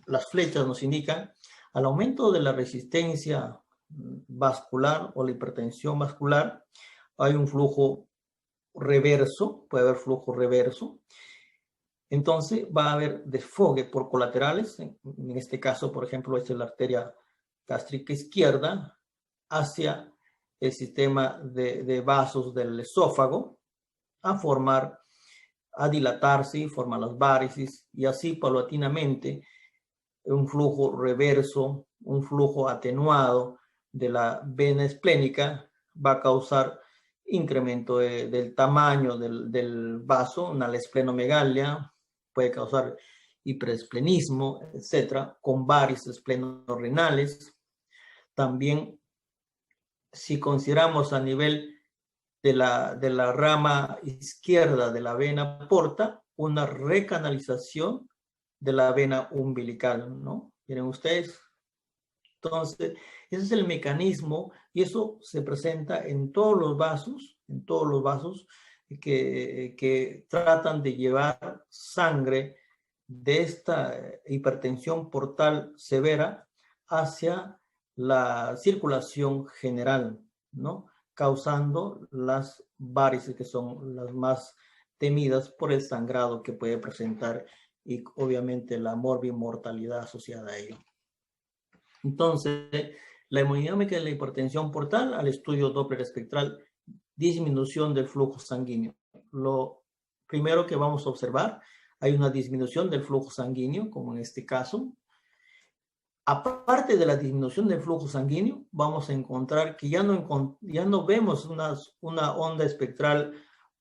las flechas nos indican al aumento de la resistencia vascular o la hipertensión vascular, hay un flujo reverso, puede haber flujo reverso. Entonces va a haber desfogue por colaterales, en este caso, por ejemplo, esta es la arteria gástrica izquierda, hacia el sistema de vasos del esófago, a dilatarse y formar las varices, y así paulatinamente un flujo reverso, un flujo atenuado de la vena esplénica va a causar incremento del tamaño del vaso, una esplenomegalia, puede causar hiperesplenismo, etcétera, con varices esplenorenales. También, si consideramos a nivel de la rama izquierda de la vena porta, una recanalización de la vena umbilical, ¿no? Miren ustedes. Entonces, ese es el mecanismo y eso se presenta en todos los vasos que tratan de llevar sangre de esta hipertensión portal severa hacia la circulación general, ¿no? Causando las varices que son las más temidas por el sangrado que puede presentar y obviamente la morbimortalidad asociada a ello. Entonces, la hemodinámica de la hipertensión portal al estudio Doppler espectral, disminución del flujo sanguíneo. Lo primero que vamos a observar, hay una disminución del flujo sanguíneo, como en este caso. Aparte de la disminución del flujo sanguíneo, vamos a encontrar que ya no vemos una onda espectral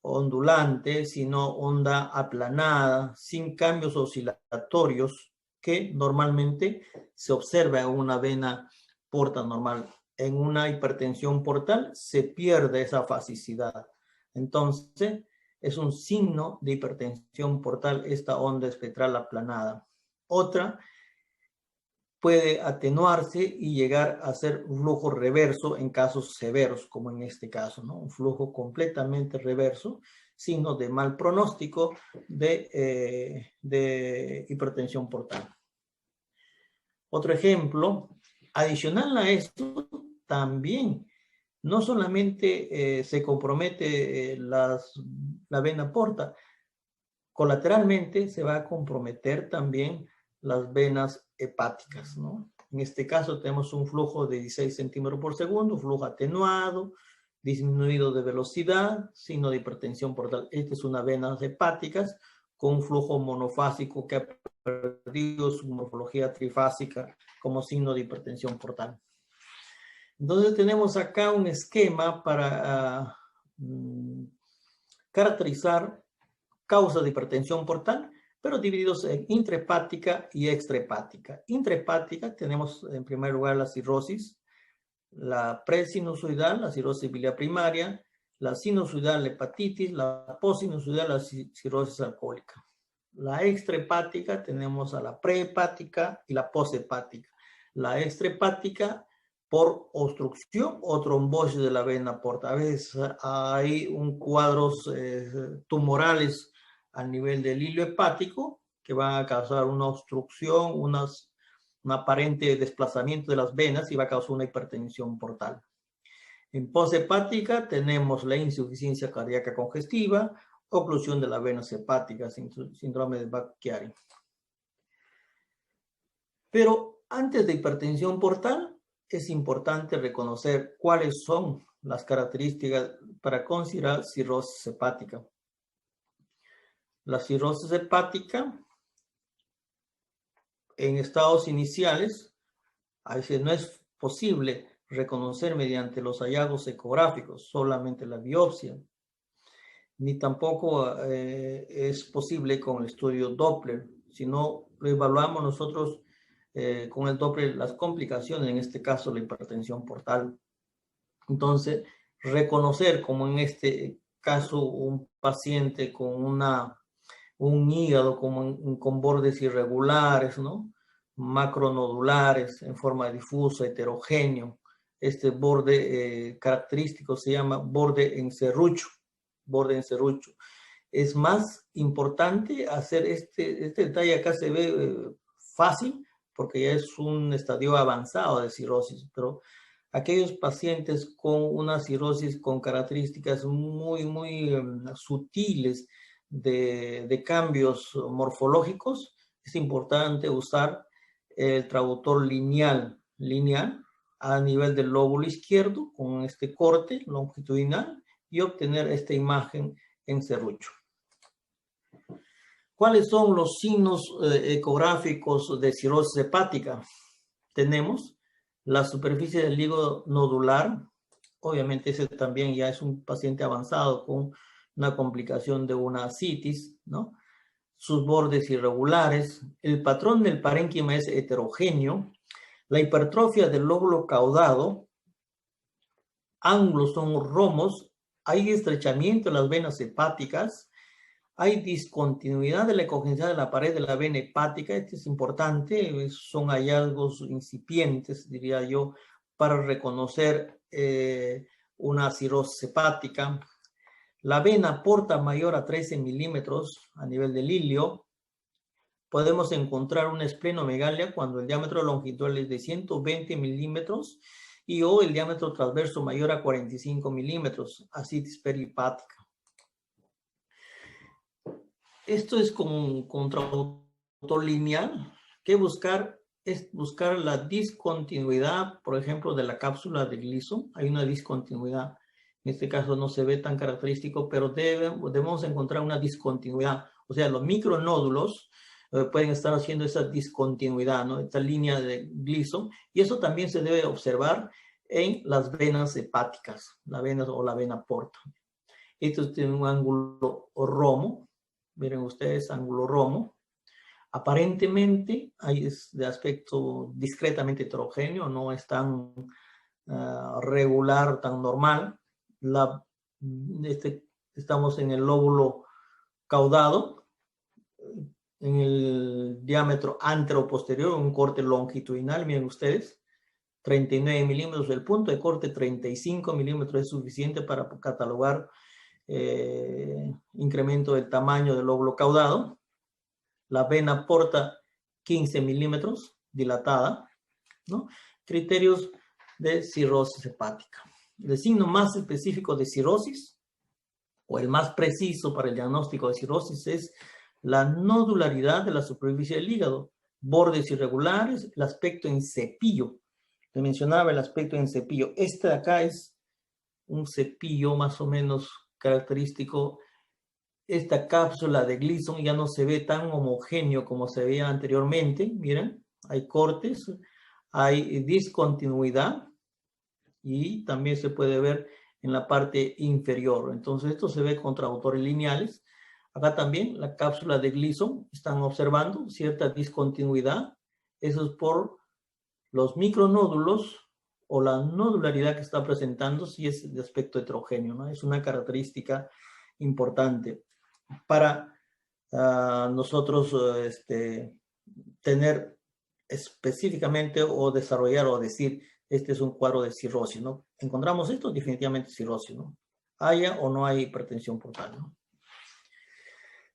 ondulante, sino onda aplanada, sin cambios oscilatorios, que normalmente se observa en una vena porta normal. En una hipertensión portal se pierde esa fasicidad. Entonces, es un signo de hipertensión portal esta onda espectral aplanada. Otra puede atenuarse y llegar a ser un flujo reverso en casos severos, como en este caso, ¿no? Un flujo completamente reverso, signo de mal pronóstico de hipertensión portal. Otro ejemplo, adicional a esto, también no solamente se compromete la vena porta, colateralmente se va a comprometer también las venas hepáticas, ¿no? En este caso tenemos un flujo de 16 centímetros por segundo, flujo atenuado, disminuido de velocidad, signo de hipertensión portal. Esta es una vena hepáticas con un flujo monofásico que ha perdido su morfología trifásica como signo de hipertensión portal. Entonces tenemos acá un esquema para caracterizar causas de hipertensión portal, pero divididos en intrahepática y extrahepática. Intrahepática tenemos en primer lugar la cirrosis, la presinusoidal, la cirrosis biliar primaria, la sinusoidal, la hepatitis, la postsinusoidal, la cirrosis alcohólica. La extrahepática tenemos a la prehepática y la poshepática. La extrahepática por obstrucción o trombosis de la vena porta. A veces hay cuadros tumorales a nivel del hilo hepático que van a causar una obstrucción, un aparente desplazamiento de las venas y va a causar una hipertensión portal. En poshepática tenemos la insuficiencia cardíaca congestiva, oclusión de las venas hepáticas, síndrome de Budd-Chiari. Pero antes de hipertensión portal, es importante reconocer cuáles son las características para considerar cirrosis hepática. La cirrosis hepática, en estados iniciales, a veces no es posible reconocer mediante los hallazgos ecográficos, solamente la biopsia, ni tampoco es posible con el estudio Doppler, sino lo evaluamos nosotros con el Doppler las complicaciones, en este caso la hipertensión portal. Entonces, reconocer como en este caso un paciente con un hígado con bordes irregulares, ¿no? Macronodulares en forma difusa, heterogéneo. Este borde característico se llama borde en serrucho. Borde en serrucho. Es más importante hacer este detalle, acá se ve fácil porque ya es un estadio avanzado de cirrosis, pero aquellos pacientes con una cirrosis con características muy sutiles de cambios morfológicos, es importante usar el traductor lineal a nivel del lóbulo izquierdo con este corte longitudinal y obtener esta imagen en serrucho. ¿Cuáles son los signos ecográficos de cirrosis hepática? Tenemos la superficie del hígado nodular. Obviamente ese también ya es un paciente avanzado con una complicación de una ascitis, ¿no? Sus bordes irregulares. El patrón del parénquima es heterogéneo. La hipertrofia del lóbulo caudado. Ángulos son romos. Hay estrechamiento en las venas hepáticas. Hay discontinuidad de la ecogenicidad de la pared de la vena hepática. Esto es importante, son hallazgos incipientes, diría yo, para reconocer una cirrosis hepática. La vena porta mayor a 13 milímetros a nivel del ilio. Podemos encontrar una esplenomegalia cuando el diámetro longitudinal es de 120 milímetros y o el diámetro transverso mayor a 45 milímetros, ascitis perihepática. Esto es con traductor lineal. ¿Qué buscar? Es buscar la discontinuidad, por ejemplo, de la cápsula de Gleason. Hay una discontinuidad. En este caso no se ve tan característico, pero debemos encontrar una discontinuidad. O sea, los micronódulos pueden estar haciendo esa discontinuidad, ¿no? Esta línea de Gleason. Y eso también se debe observar en las venas hepáticas, la vena o la vena porta. Esto tiene un ángulo romo. Miren ustedes, ángulo romo. Aparentemente es de aspecto discretamente heterogéneo, no es tan regular, tan normal. Estamos en el lóbulo caudado, en el diámetro antero-posterior, un corte longitudinal, miren ustedes, 39 milímetros. El punto de corte 35 milímetros es suficiente para catalogar incremento del tamaño del lóbulo caudado. La vena porta 15 milímetros dilatada, ¿no? Criterios de cirrosis hepática. El signo más específico de cirrosis o el más preciso para el diagnóstico de cirrosis es la nodularidad de la superficie del hígado, bordes irregulares, el aspecto en cepillo. Le mencionaba el aspecto en cepillo. Este de acá es un cepillo más o menos característico. Esta cápsula de Gleason ya no se ve tan homogéneo como se veía anteriormente. Miren, hay cortes, hay discontinuidad. y también se puede ver en la parte inferior. Entonces esto se ve con traductores lineales. Acá también la cápsula de Gleason, están observando cierta discontinuidad. Eso es por los micronódulos o la nodularidad que está presentando, si es de aspecto heterogéneo, ¿no? Es una característica importante para nosotros tener específicamente o desarrollar o decir, este es un cuadro de cirrosis, ¿no? Encontramos esto, definitivamente cirrosis, ¿no? Haya o no hay hipertensión portal, ¿no?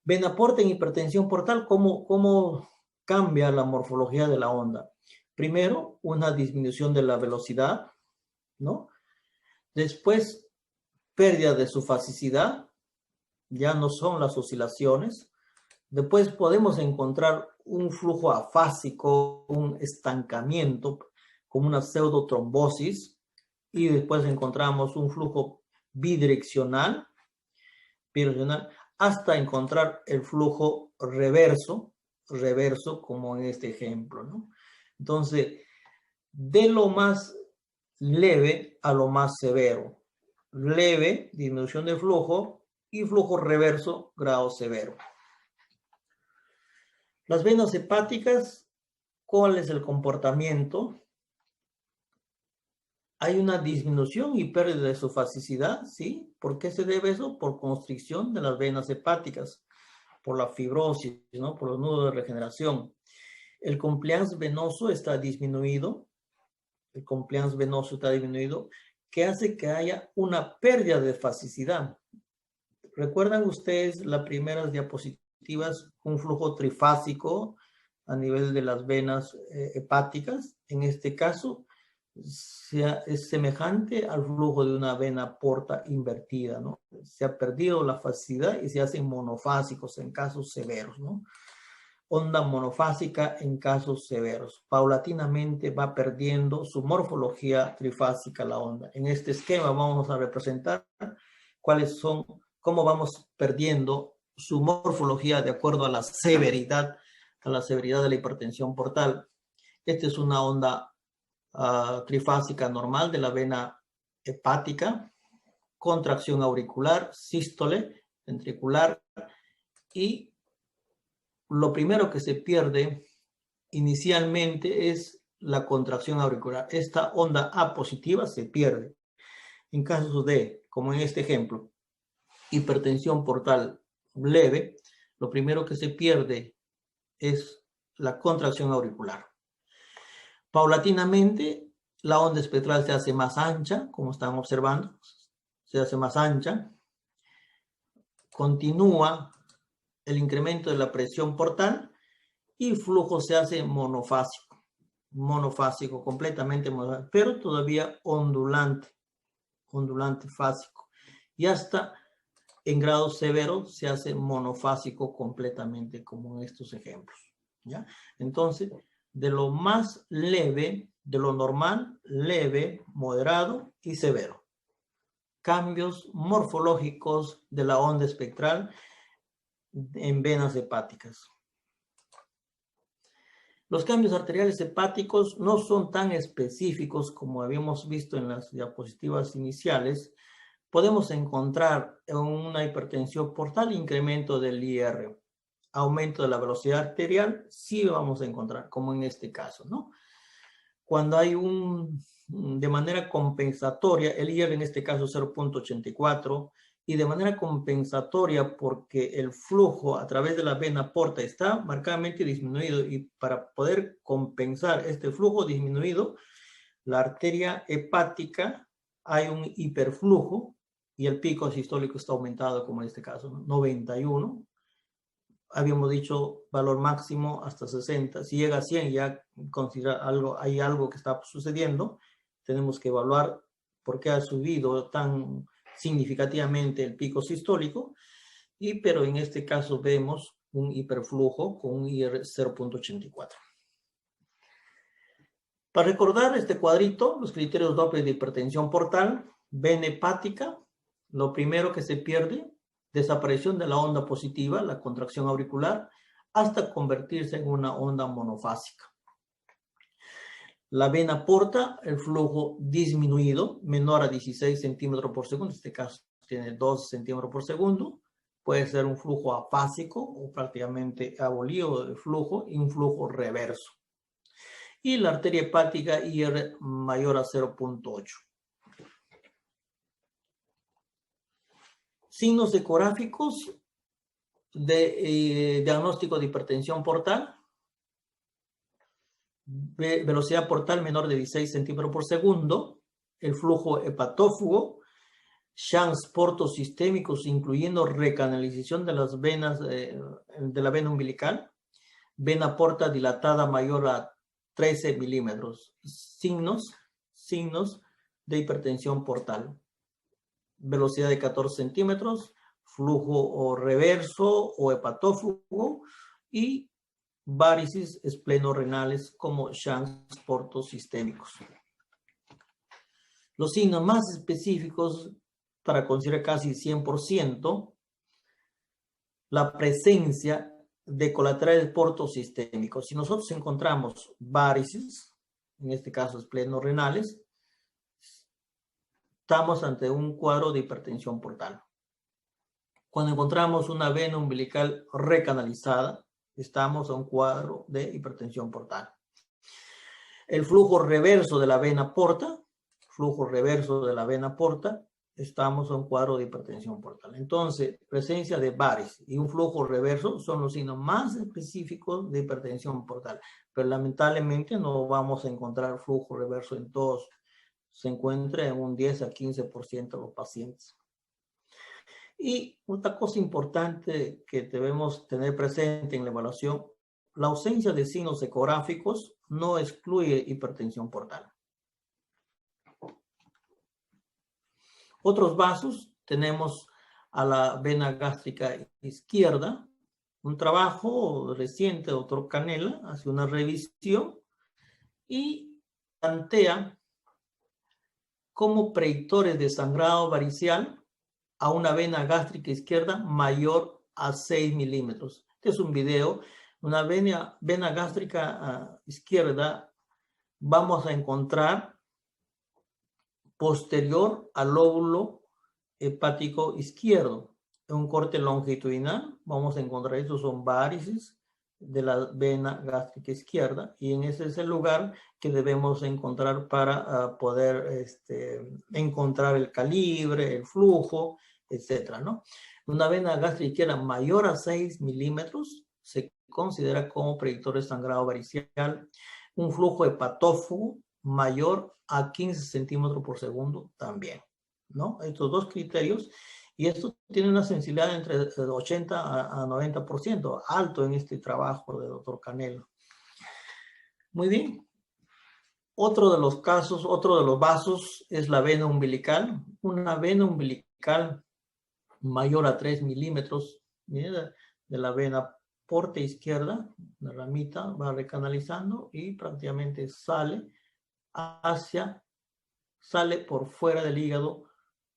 Vena porta en hipertensión portal, ¿cómo cambia la morfología de la onda? Primero, una disminución de la velocidad, ¿no? Después, pérdida de su fasicidad, ya no son las oscilaciones. Después podemos encontrar un flujo afásico, un estancamiento, como una pseudotrombosis, y después encontramos un flujo bidireccional, hasta encontrar el flujo reverso como en este ejemplo, ¿no? Entonces, de lo más leve a lo más severo. Leve, disminución de flujo, y flujo reverso, grado severo. Las venas hepáticas, ¿cuál es el comportamiento? Hay una disminución y pérdida de su fasicidad, ¿sí? ¿Por qué se debe eso? Por constricción de las venas hepáticas, por la fibrosis, ¿no? Por los nudos de regeneración. El compliance venoso está disminuido. El compliance venoso está disminuido, que hace que haya una pérdida de fasicidad. ¿Recuerdan ustedes las primeras diapositivas? Un flujo trifásico a nivel de las venas hepáticas. En este caso, es semejante al flujo de una vena porta invertida, ¿no? Se ha perdido la fasicidad y se hacen monofásicos en casos severos, ¿no? Onda monofásica en casos severos. Paulatinamente va perdiendo su morfología trifásica la onda. En este esquema vamos a representar cómo vamos perdiendo su morfología de acuerdo a la severidad de la hipertensión portal. Esta es una onda trifásica normal de la vena hepática, contracción auricular, sístole ventricular, y lo primero que se pierde inicialmente es la contracción auricular. Esta onda A positiva se pierde. En casos de, como en este ejemplo, hipertensión portal leve, lo primero que se pierde es la contracción auricular. Paulatinamente, la onda espectral se hace más ancha, como están observando, se hace más ancha. Continúa el incremento de la presión portal y el flujo se hace monofásico, completamente monofásico, pero todavía ondulante fásico. Y hasta en grado severo se hace monofásico completamente, como en estos ejemplos, ¿ya? Entonces, de lo más leve, de lo normal, leve, moderado y severo. Cambios morfológicos de la onda espectral en venas hepáticas. Los cambios arteriales hepáticos no son tan específicos como habíamos visto en las diapositivas iniciales. Podemos encontrar en una hipertensión portal incremento del IR, aumento de la velocidad arterial, sí lo vamos a encontrar, como en este caso, ¿no? Cuando hay de manera compensatoria, el IR en este caso 0.84, y de manera compensatoria porque el flujo a través de la vena porta está marcadamente disminuido, y para poder compensar este flujo disminuido, la arteria hepática hay un hiperflujo y el pico sistólico está aumentado, como en este caso, ¿no? 91. Habíamos dicho valor máximo hasta 60. Si llega a 100 ya hay algo que está sucediendo. Tenemos que evaluar por qué ha subido tan significativamente el pico sistólico, pero en este caso vemos un hiperflujo con un IR 0.84. Para recordar este cuadrito, los criterios Doppler de hipertensión portal, vena hepática, lo primero que se pierde, desaparición de la onda positiva, la contracción auricular, hasta convertirse en una onda monofásica. La vena porta, el flujo disminuido, menor a 16 centímetros por segundo. En este caso tiene 2 centímetros por segundo. Puede ser un flujo afásico o prácticamente abolido de flujo y un flujo reverso. Y la arteria hepática IR mayor a 0.8. Signos ecográficos de diagnóstico de hipertensión portal. Velocidad portal menor de 16 centímetros por segundo. El flujo hepatófugo. Shunts portosistémicos, incluyendo recanalización de las venas de la vena umbilical. Vena porta dilatada mayor a 13 milímetros. Signos de hipertensión portal. Velocidad de 14 centímetros, flujo o reverso o hepatófugo y varices esplenorrenales como shunts portosistémicos. Los signos más específicos para considerar casi 100%, la presencia de colaterales portosistémicos. Si nosotros encontramos varices, en este caso esplenorrenales, estamos ante un cuadro de hipertensión portal. Cuando encontramos una vena umbilical recanalizada, estamos a un cuadro de hipertensión portal. El flujo reverso de la vena porta, estamos a un cuadro de hipertensión portal. Entonces, presencia de varices y un flujo reverso son los signos más específicos de hipertensión portal. Pero lamentablemente no vamos a encontrar flujo reverso en todos. Se encuentra en un 10 a 15% de los pacientes. Y otra cosa importante que debemos tener presente en la evaluación, la ausencia de signos ecográficos no excluye hipertensión portal. Otros vasos, tenemos a la vena gástrica izquierda. Un trabajo reciente, doctor Canela, hace una revisión y plantea como predictores de sangrado varicial a una vena gástrica izquierda mayor a 6 milímetros. Este es un video, una vena gástrica izquierda, vamos a encontrar posterior al lóbulo hepático izquierdo. En un corte longitudinal vamos a encontrar, estos son varices de la vena gástrica izquierda, y en ese es el lugar que debemos encontrar para poder encontrar el calibre, el flujo, etcétera, ¿no? Una vena gástrica izquierda mayor a 6 milímetros se considera como predictor de sangrado varicial. Un flujo hepatófugo mayor a 15 centímetros por segundo también, ¿no? Estos dos criterios, y esto tiene una sensibilidad entre 80 a 90%, alto en este trabajo de doctor Canelo. Muy bien. Otro de los casos, otro de los vasos es la vena umbilical. Una vena umbilical mayor a 3 milímetros, ¿sí?, de la vena porta izquierda, la ramita va recanalizando y prácticamente sale por fuera del hígado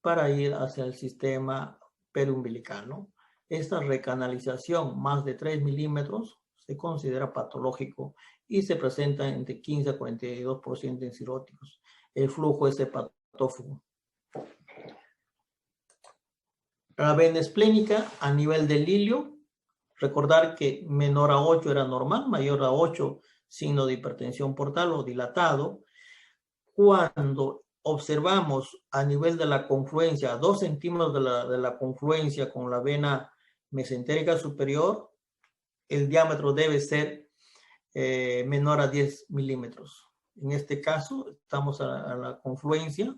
para ir hacia el sistema periumbilical, ¿no? Esta recanalización más de 3 milímetros se considera patológico y se presenta entre 15 a 42% en ciróticos. El flujo es hepatófugo. La vena esplénica a nivel del ilio, recordar que menor a 8 era normal, mayor a 8 signo de hipertensión portal o dilatado. Cuando observamos a nivel de la confluencia, 2 centímetros de la confluencia con la vena mesentérica superior, el diámetro debe ser menor a 10 milímetros. En este caso, estamos a la confluencia,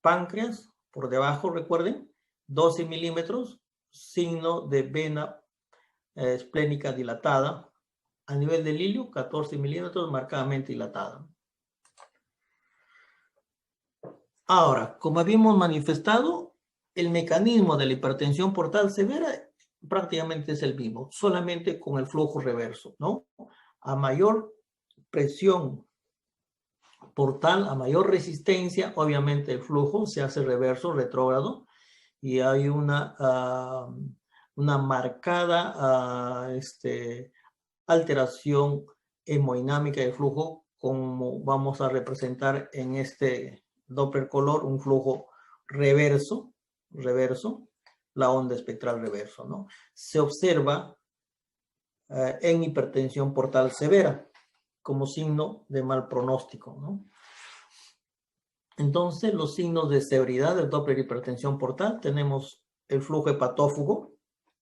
páncreas, por debajo, recuerden, 12 milímetros, signo de vena esplénica dilatada. A nivel del ilio, 14 milímetros, marcadamente dilatada. Ahora, como habíamos manifestado, el mecanismo de la hipertensión portal severa prácticamente es el mismo, solamente con el flujo reverso, ¿no? A mayor presión portal, a mayor resistencia, obviamente el flujo se hace reverso, retrógrado, y hay una marcada alteración hemodinámica del flujo como vamos a representar en este Doppler color, un flujo reverso, la onda espectral reverso, ¿no? Se observa en hipertensión portal severa como signo de mal pronóstico, ¿no? Entonces, los signos de severidad del Doppler hipertensión portal, tenemos el flujo hepatófago,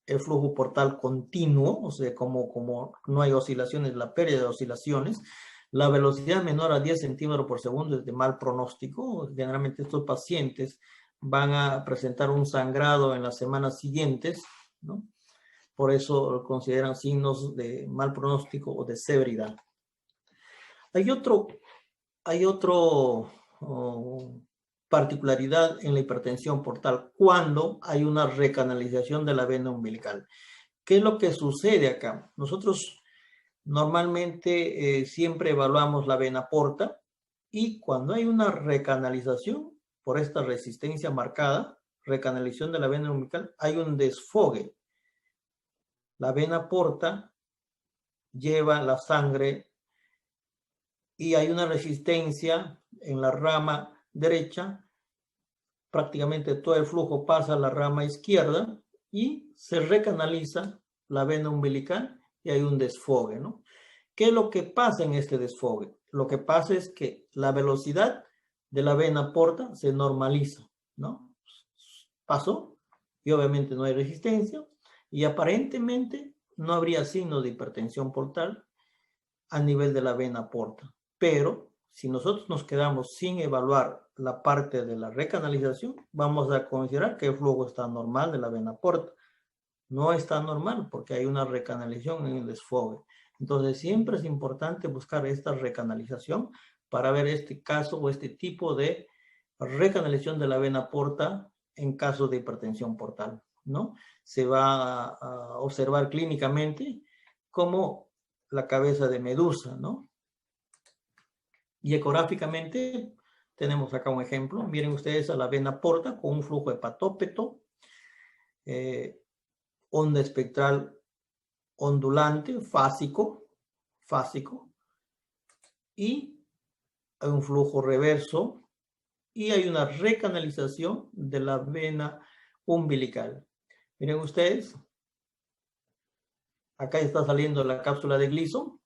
el flujo portal continuo, o sea, como no hay oscilaciones, la pérdida de oscilaciones, la velocidad menor a 10 centímetros por segundo es de mal pronóstico. Generalmente estos pacientes van a presentar un sangrado en las semanas siguientes, ¿no? Por eso lo consideran signos de mal pronóstico o de severidad. Hay otro particularidad en la hipertensión portal cuando hay una recanalización de la vena umbilical. ¿Qué es lo que sucede acá? Nosotros normalmente siempre evaluamos la vena porta y cuando hay una recanalización por esta resistencia marcada, recanalización de la vena umbilical, hay un desfogue. La vena porta lleva la sangre y hay una resistencia en la rama derecha, prácticamente todo el flujo pasa a la rama izquierda y se recanaliza la vena umbilical y hay un desfogue, ¿no? ¿Qué es lo que pasa en este desfogue? Lo que pasa es que la velocidad de la vena porta se normaliza, ¿no? Pasó y obviamente no hay resistencia y aparentemente no habría signo de hipertensión portal a nivel de la vena porta. Pero si nosotros nos quedamos sin evaluar la parte de la recanalización, vamos a considerar que el flujo está normal de la vena porta. No está normal porque hay una recanalización en el desfogue. Entonces siempre es importante buscar esta recanalización para ver este caso o este tipo de recanalización de la vena porta en caso de hipertensión portal, ¿no? Se va a observar clínicamente como la cabeza de medusa, ¿no? Y ecográficamente tenemos acá un ejemplo. Miren ustedes a la vena porta con un flujo hepatópeto, onda espectral ondulante, fásico, y hay un flujo reverso y hay una recanalización de la vena umbilical. Miren ustedes, acá está saliendo la cápsula de Gleason,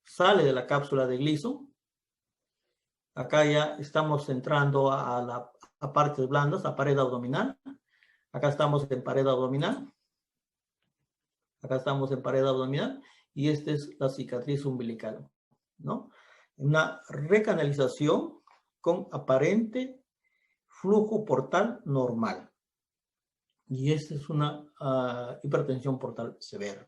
sale de la cápsula de Gleason. Acá ya estamos entrando a partes blandas, a pared abdominal. Acá estamos en pared abdominal. Acá estamos en pared abdominal y esta es la cicatriz umbilical, ¿no? Una recanalización con aparente flujo portal normal. Y esta es una hipertensión portal severa.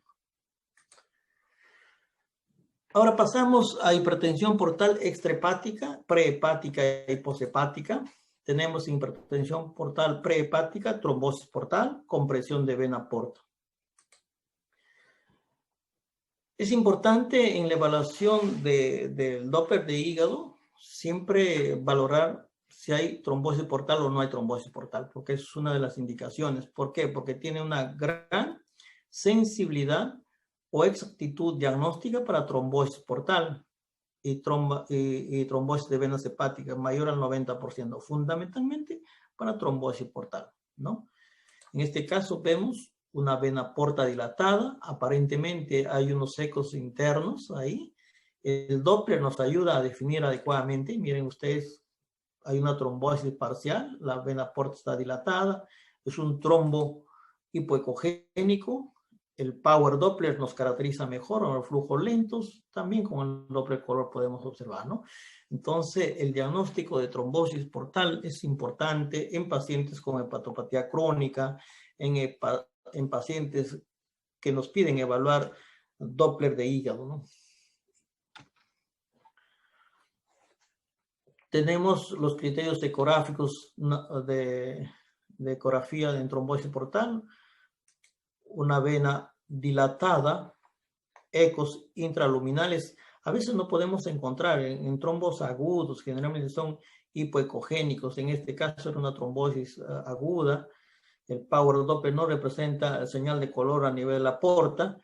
Ahora pasamos a hipertensión portal extrahepática, prehepática y poshepática. Tenemos hipertensión portal prehepática, trombosis portal, compresión de vena porta. Es importante en la evaluación del Doppler de hígado siempre valorar si hay trombosis portal o no hay trombosis portal, porque es una de las indicaciones. ¿Por qué? Porque tiene una gran sensibilidad o exactitud diagnóstica para trombosis portal y trombosis de venas hepáticas mayor al 90%, fundamentalmente para trombosis portal, ¿no? En este caso vemos una vena porta dilatada, aparentemente hay unos ecos internos ahí. El Doppler nos ayuda a definir adecuadamente. Miren ustedes, hay una trombosis parcial, la vena porta está dilatada, es un trombo hipoecogénico. El Power Doppler nos caracteriza mejor, los flujos lentos, también con el Doppler color podemos observar, ¿no? Entonces, el diagnóstico de trombosis portal es importante en pacientes con hepatopatía crónica, en pacientes que nos piden evaluar Doppler de hígado, ¿no? Tenemos los criterios ecográficos de ecografía en trombosis portal, una vena dilatada, ecos intraluminales. A veces no podemos encontrar en trombos agudos, generalmente son hipoecogénicos. En este caso era una trombosis aguda. El Power Doppler no representa señal de color a nivel de la porta.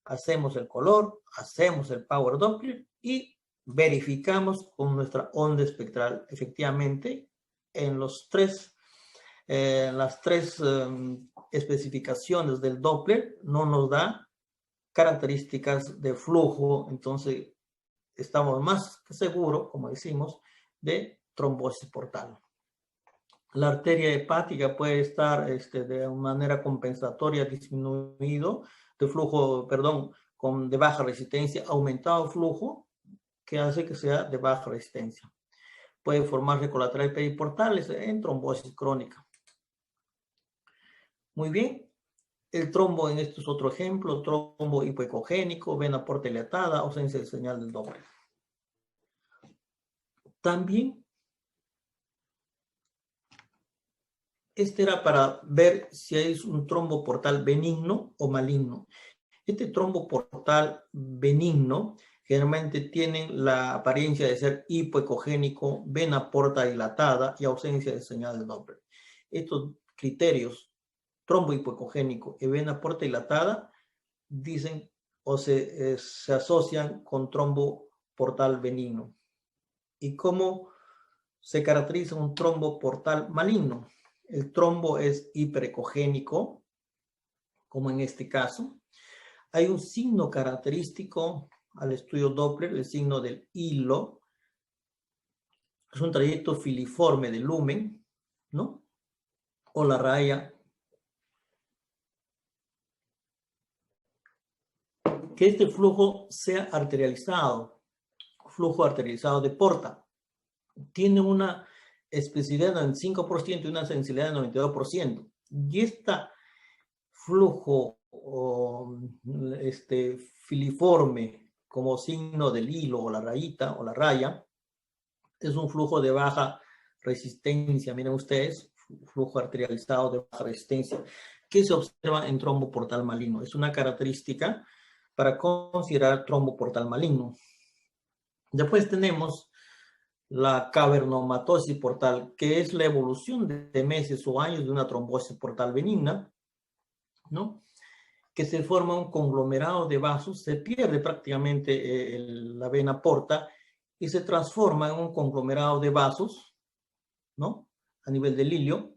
Hacemos el color, hacemos el Power Doppler y verificamos con nuestra onda espectral. Efectivamente, en las tres especificaciones del Doppler no nos da características de flujo, entonces estamos más que seguros, como decimos, de trombosis portal. La arteria hepática puede estar de manera compensatoria disminuido de flujo, perdón, de baja resistencia, aumentado flujo, que hace que sea de baja resistencia. Puede formarse colaterales periportales en trombosis crónica. Muy bien. El trombo en esto es otro ejemplo, trombo hipoecogénico, vena porta dilatada, ausencia de señal del Doppler. También, este era para ver si es un trombo portal benigno o maligno. Este trombo portal benigno generalmente tienen la apariencia de ser hipoecogénico, vena porta dilatada y ausencia de señal del Doppler. Estos criterios, trombo hipoecogénico y vena porta dilatada, dicen o se asocian con trombo portal benigno. ¿Y cómo se caracteriza un trombo portal maligno? El trombo es hiperecogénico, como en este caso. Hay un signo característico al estudio Doppler, el signo del hilo. Es un trayecto filiforme de lumen, ¿no? O la raya. Que este flujo sea arterializado, flujo arterializado de porta. Tiene una especificidad del 95% y una sensibilidad del 92%. Y este flujo filiforme como signo del hilo o la rayita o la raya es un flujo de baja resistencia. Miren ustedes, flujo arterializado de baja resistencia que se observa en trombo portal maligno. Es una característica para considerar trombo portal maligno. Después tenemos la cavernomatosis portal, que es la evolución de meses o años de una trombosis portal benigna, ¿no? Que se forma un conglomerado de vasos, se pierde prácticamente la vena porta y se transforma en un conglomerado de vasos, ¿no? A nivel del ilio,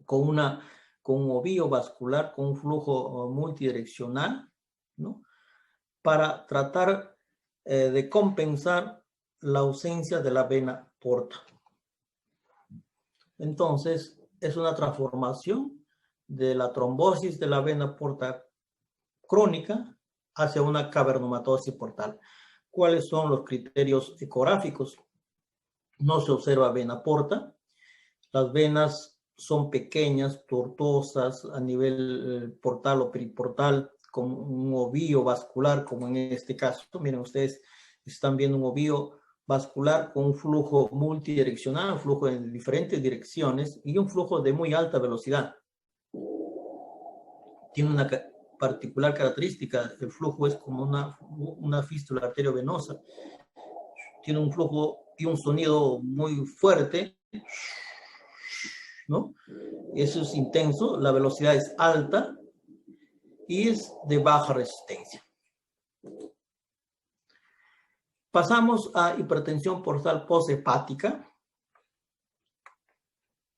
con un ovillo vascular, con un flujo multidireccional, ¿no? Para tratar de compensar la ausencia de la vena porta. Entonces, es una transformación de la trombosis de la vena porta crónica hacia una cavernomatosis portal. ¿Cuáles son los criterios ecográficos? No se observa vena porta. Las venas son pequeñas, tortuosas a nivel portal o periportal, con un ovillo vascular, como en este caso. Miren, ustedes están viendo un ovillo vascular con un flujo multidireccional, un flujo en diferentes direcciones y un flujo de muy alta velocidad. Tiene una particular característica, el flujo es como una fístula arteriovenosa. Tiene un flujo y un sonido muy fuerte, ¿no? Eso es intenso, la velocidad es alta y es de baja resistencia. Pasamos a hipertensión portal posthepática.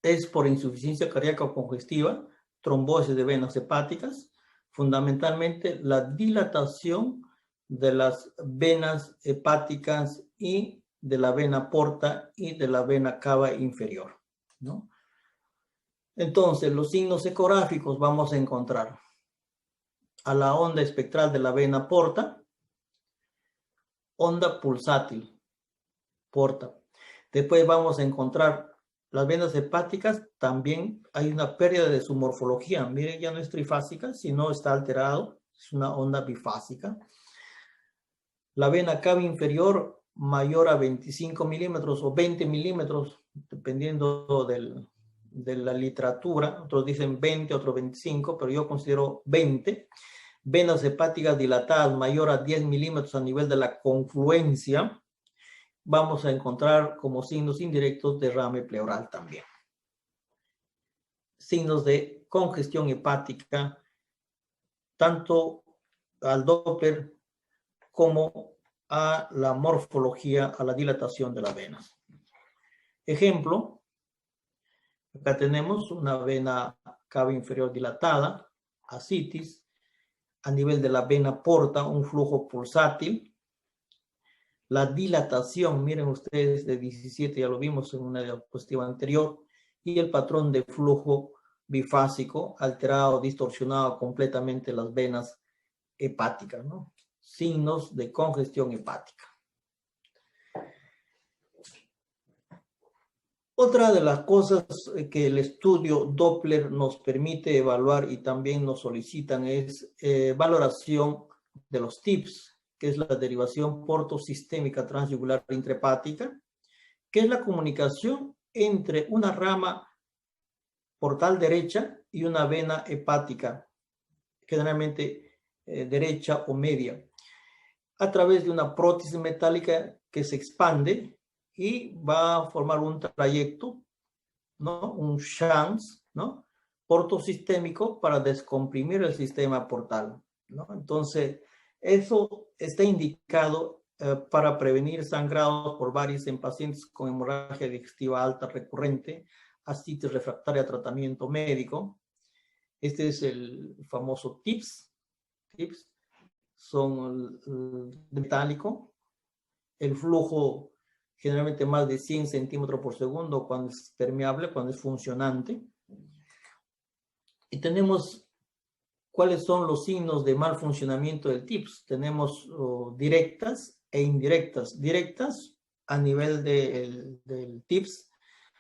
Es por insuficiencia cardíaca o congestiva, trombosis de venas hepáticas, fundamentalmente la dilatación de las venas hepáticas y de la vena porta y de la vena cava inferior, ¿no? Entonces, los signos ecográficos vamos a encontrar a la onda espectral de la vena porta, onda pulsátil, porta. Después vamos a encontrar las venas hepáticas, también hay una pérdida de su morfología. Miren, ya no es trifásica, sino está alterado, es una onda bifásica. La vena cava inferior mayor a 25 milímetros o 20 milímetros, dependiendo de la literatura. Otros dicen 20, otros 25, pero yo considero 20. Venas hepáticas dilatadas mayor a 10 milímetros a nivel de la confluencia. Vamos a encontrar como signos indirectos derrame pleural también. Signos de congestión hepática, tanto al Doppler como a la morfología, a la dilatación de las venas. Ejemplo, acá tenemos una vena cava inferior dilatada, ascitis, a nivel de la vena porta, un flujo pulsátil. La dilatación, miren ustedes, de 17, ya lo vimos en una diapositiva anterior, y el patrón de flujo bifásico, alterado, distorsionado completamente las venas hepáticas, ¿no? Signos de congestión hepática. Otra de las cosas que el estudio Doppler nos permite evaluar y también nos solicitan es valoración de los TIPS, que es la derivación portosistémica transyugular intrahepática, que es la comunicación entre una rama portal derecha y una vena hepática, generalmente derecha o media, a través de una prótesis metálica que se expande y va a formar un trayecto, ¿no? Un shunt, ¿no? Portosistémico para descomprimir el sistema portal, ¿no? Entonces, eso está indicado para prevenir sangrados por varices en pacientes con hemorragia digestiva alta recurrente, ascitis refractaria a tratamiento médico. Este es el famoso TIPS. TIPS son de metálico. El flujo generalmente más de 100 centímetros por segundo cuando es permeable, cuando es funcionante. Y tenemos cuáles son los signos de mal funcionamiento del TIPS. Tenemos directas e indirectas. Directas a nivel del TIPS,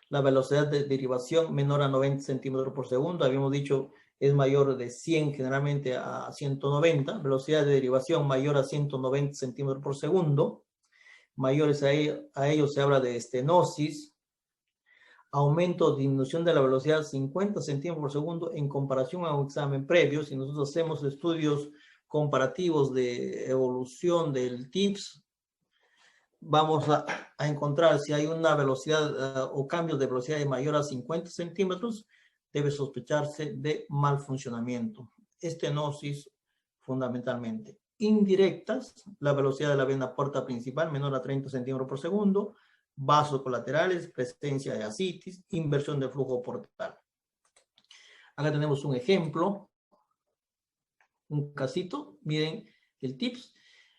la velocidad de derivación menor a 90 centímetros por segundo. Habíamos dicho es mayor de 100 generalmente a 190. Velocidad de derivación mayor a 190 centímetros por segundo. Mayores a ello se habla de estenosis, aumento o disminución de la velocidad 50 centímetros por segundo en comparación a un examen previo. Si nosotros hacemos estudios comparativos de evolución del TIPS, vamos a encontrar si hay una velocidad o cambios de velocidad de mayor a 50 centímetros, debe sospecharse de mal funcionamiento. Estenosis fundamentalmente. Indirectas, la velocidad de la vena porta principal menor a 30 centímetros por segundo, vasos colaterales, presencia de ascitis, inversión del flujo portal. Acá tenemos un ejemplo, un casito, miren el TIPS,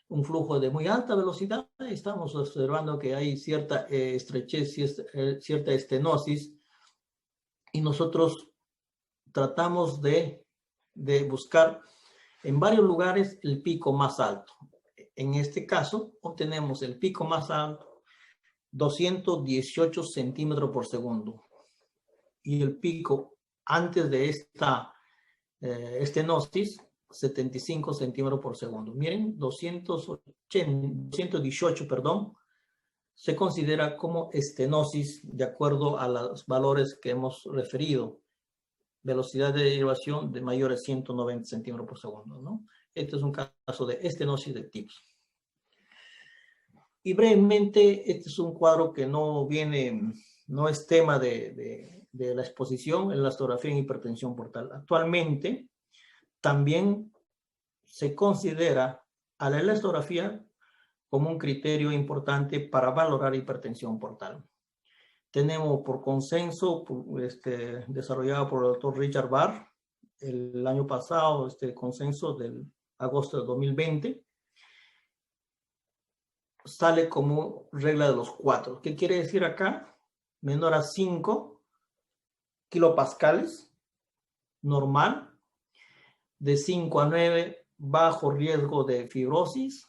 un flujo de muy alta velocidad, estamos observando que hay cierta estrechez, cierta estenosis, y nosotros tratamos de buscar en varios lugares el pico más alto. En este caso, obtenemos el pico más alto, 218 centímetros por segundo. Y el pico antes de esta estenosis, 75 centímetros por segundo. Miren, 218, perdón, se considera como estenosis de acuerdo a los valores que hemos referido. Velocidad de derivación de mayor a 190 centímetros por segundo, ¿no? Este es un caso de estenosis de TIPS. Y brevemente, este es un cuadro que no es tema de la exposición, en la elastografía en hipertensión portal. Actualmente, también se considera a la elastografía como un criterio importante para valorar hipertensión portal. Tenemos por consenso desarrollado por el doctor Richard Barr el año pasado, este consenso del agosto de 2020, sale como regla de los 4. ¿Qué quiere decir acá? Menor a 5 kilopascales, normal, de 5 a 9, bajo riesgo de fibrosis,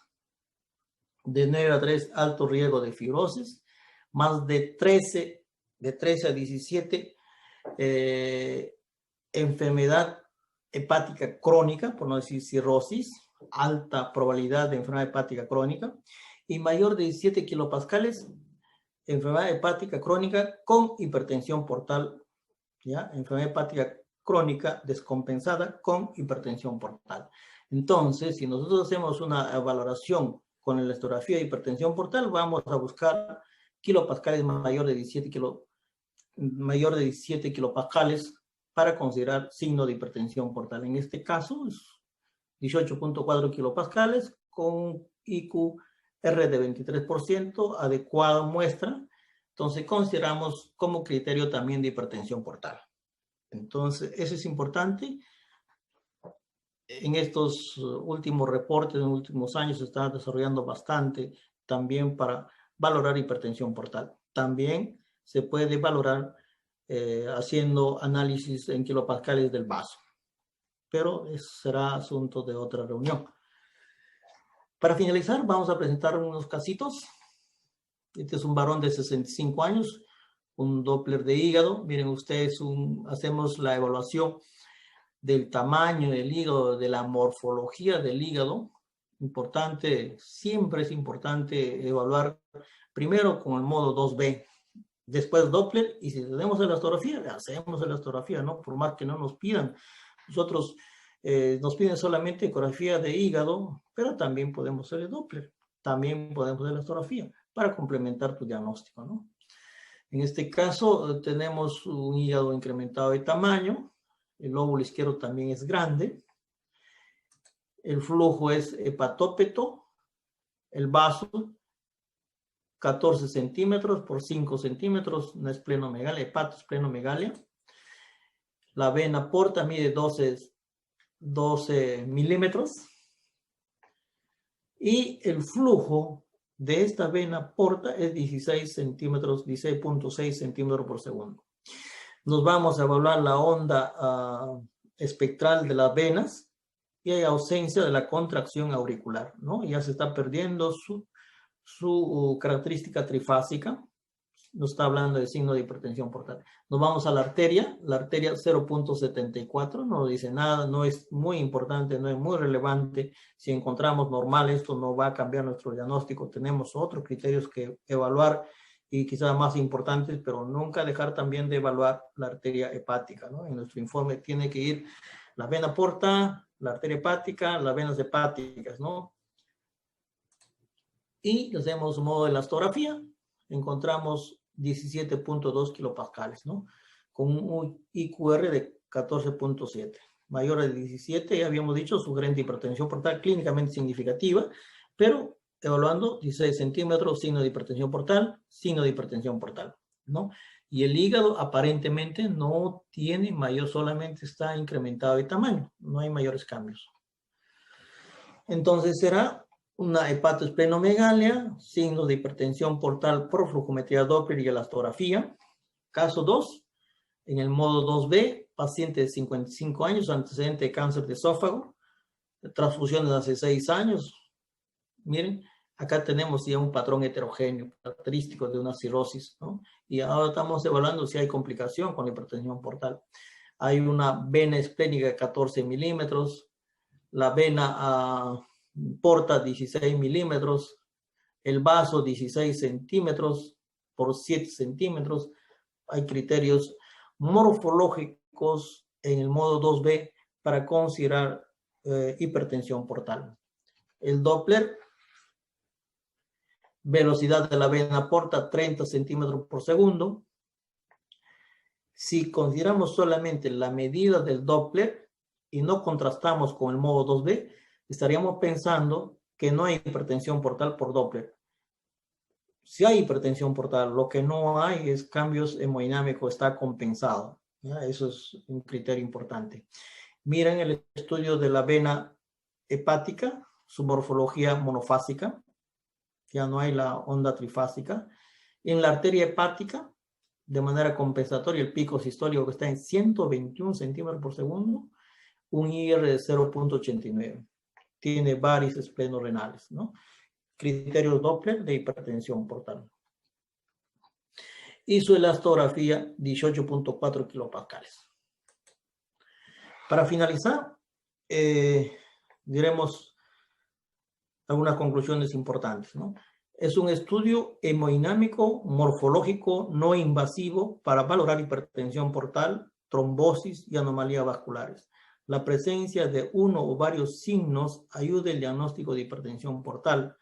de 9 a 3, alto riesgo de fibrosis, más de 13 a 17, enfermedad hepática crónica, por no decir cirrosis, alta probabilidad de enfermedad hepática crónica, y mayor de 17 kilopascales, enfermedad hepática crónica con hipertensión portal, ¿ya? Enfermedad hepática crónica descompensada con hipertensión portal. Entonces, si nosotros hacemos una valoración con la elastografía de hipertensión portal, vamos a buscar kilopascales mayor de 17 kilopascales para considerar signo de hipertensión portal. En este caso, es 18.4 kilopascales con IQ R de 23%, adecuada muestra. Entonces consideramos como criterio también de hipertensión portal. Entonces eso es importante. En estos últimos reportes, en los últimos años, se está desarrollando bastante también para valorar hipertensión portal. También se puede valorar haciendo análisis en kilopascales del vaso, pero eso será asunto de otra reunión. Para finalizar, vamos a presentar unos casitos. Este es un varón de 65 años, un Doppler de hígado. Miren ustedes, hacemos la evaluación del tamaño del hígado, de la morfología del hígado. Importante, siempre es importante evaluar primero con el modo 2B, después Doppler, y si tenemos elastografía, hacemos elastografía, ¿no? Por más que no nos pidan. Nosotros nos piden solamente ecografía de hígado, pero también podemos hacer el Doppler, también podemos hacer elastografía para complementar tu diagnóstico, ¿no? En este caso tenemos un hígado incrementado de tamaño, el lóbulo izquierdo también es grande, el flujo es hepatópeto, el vaso 14 centímetros por 5 centímetros, no es esplenomegalia, hepatoesplenomegalia. La vena porta mide 12 milímetros. Y el flujo de esta vena porta es 16 centímetros, 16.6 centímetros por segundo. Nos vamos a evaluar la onda espectral de las venas y hay ausencia de la contracción auricular, ¿no? Ya se está perdiendo su característica trifásica. Nos está hablando de signo de hipertensión portal. Nos vamos a la arteria 0.74, no dice nada, no es muy importante, no es muy relevante. Si encontramos normal, esto no va a cambiar nuestro diagnóstico. Tenemos otros criterios que evaluar y quizás más importantes, pero nunca dejar también de evaluar la arteria hepática, ¿no? En nuestro informe tiene que ir la vena porta, la arteria hepática, las venas hepáticas, ¿no? Y hacemos un modo de elastografía, encontramos 17.2 kilopascales, ¿no? Con un IQR de 14.7. Mayor de 17, ya habíamos dicho, sugerente hipertensión portal clínicamente significativa, pero evaluando 16 centímetros, signo de hipertensión portal, ¿no? Y el hígado aparentemente no tiene mayor, solamente está incrementado de tamaño, no hay mayores cambios. Entonces será una hepatoesplenomegalia, signos de hipertensión portal por flujometría Doppler y elastografía. Caso 2, en el modo 2B, paciente de 55 años, antecedente de cáncer de esófago, transfusiones hace 6 años. Miren, acá tenemos ya un patrón heterogéneo, característico de una cirrosis, ¿no? Y ahora estamos evaluando si hay complicación con la hipertensión portal. Hay una vena esplénica de 14 milímetros, la vena porta 16 milímetros, el vaso 16 centímetros por 7 centímetros. Hay criterios morfológicos en el modo 2B para considerar hipertensión portal. El Doppler, velocidad de la vena porta 30 centímetros por segundo. Si consideramos solamente la medida del Doppler y no contrastamos con el modo 2B, estaríamos pensando que no hay hipertensión portal por Doppler. Si hay hipertensión portal, lo que no hay es cambios hemodinámicos, está compensado, ¿ya? Eso es un criterio importante. Miren el estudio de la vena hepática, su morfología monofásica, ya no hay la onda trifásica. En la arteria hepática, de manera compensatoria, el pico sistólico que está en 121 centímetros por segundo, un IR de 0.89. Tiene varices esplenorenales, ¿no? Criterio Doppler de hipertensión portal. Y su elastografía 18.4 kilopascales. Para finalizar, diremos algunas conclusiones importantes, ¿no? Es un estudio hemodinámico, morfológico, no invasivo para valorar hipertensión portal, trombosis y anomalías vasculares. La presencia de uno o varios signos ayuda el diagnóstico de hipertensión portal.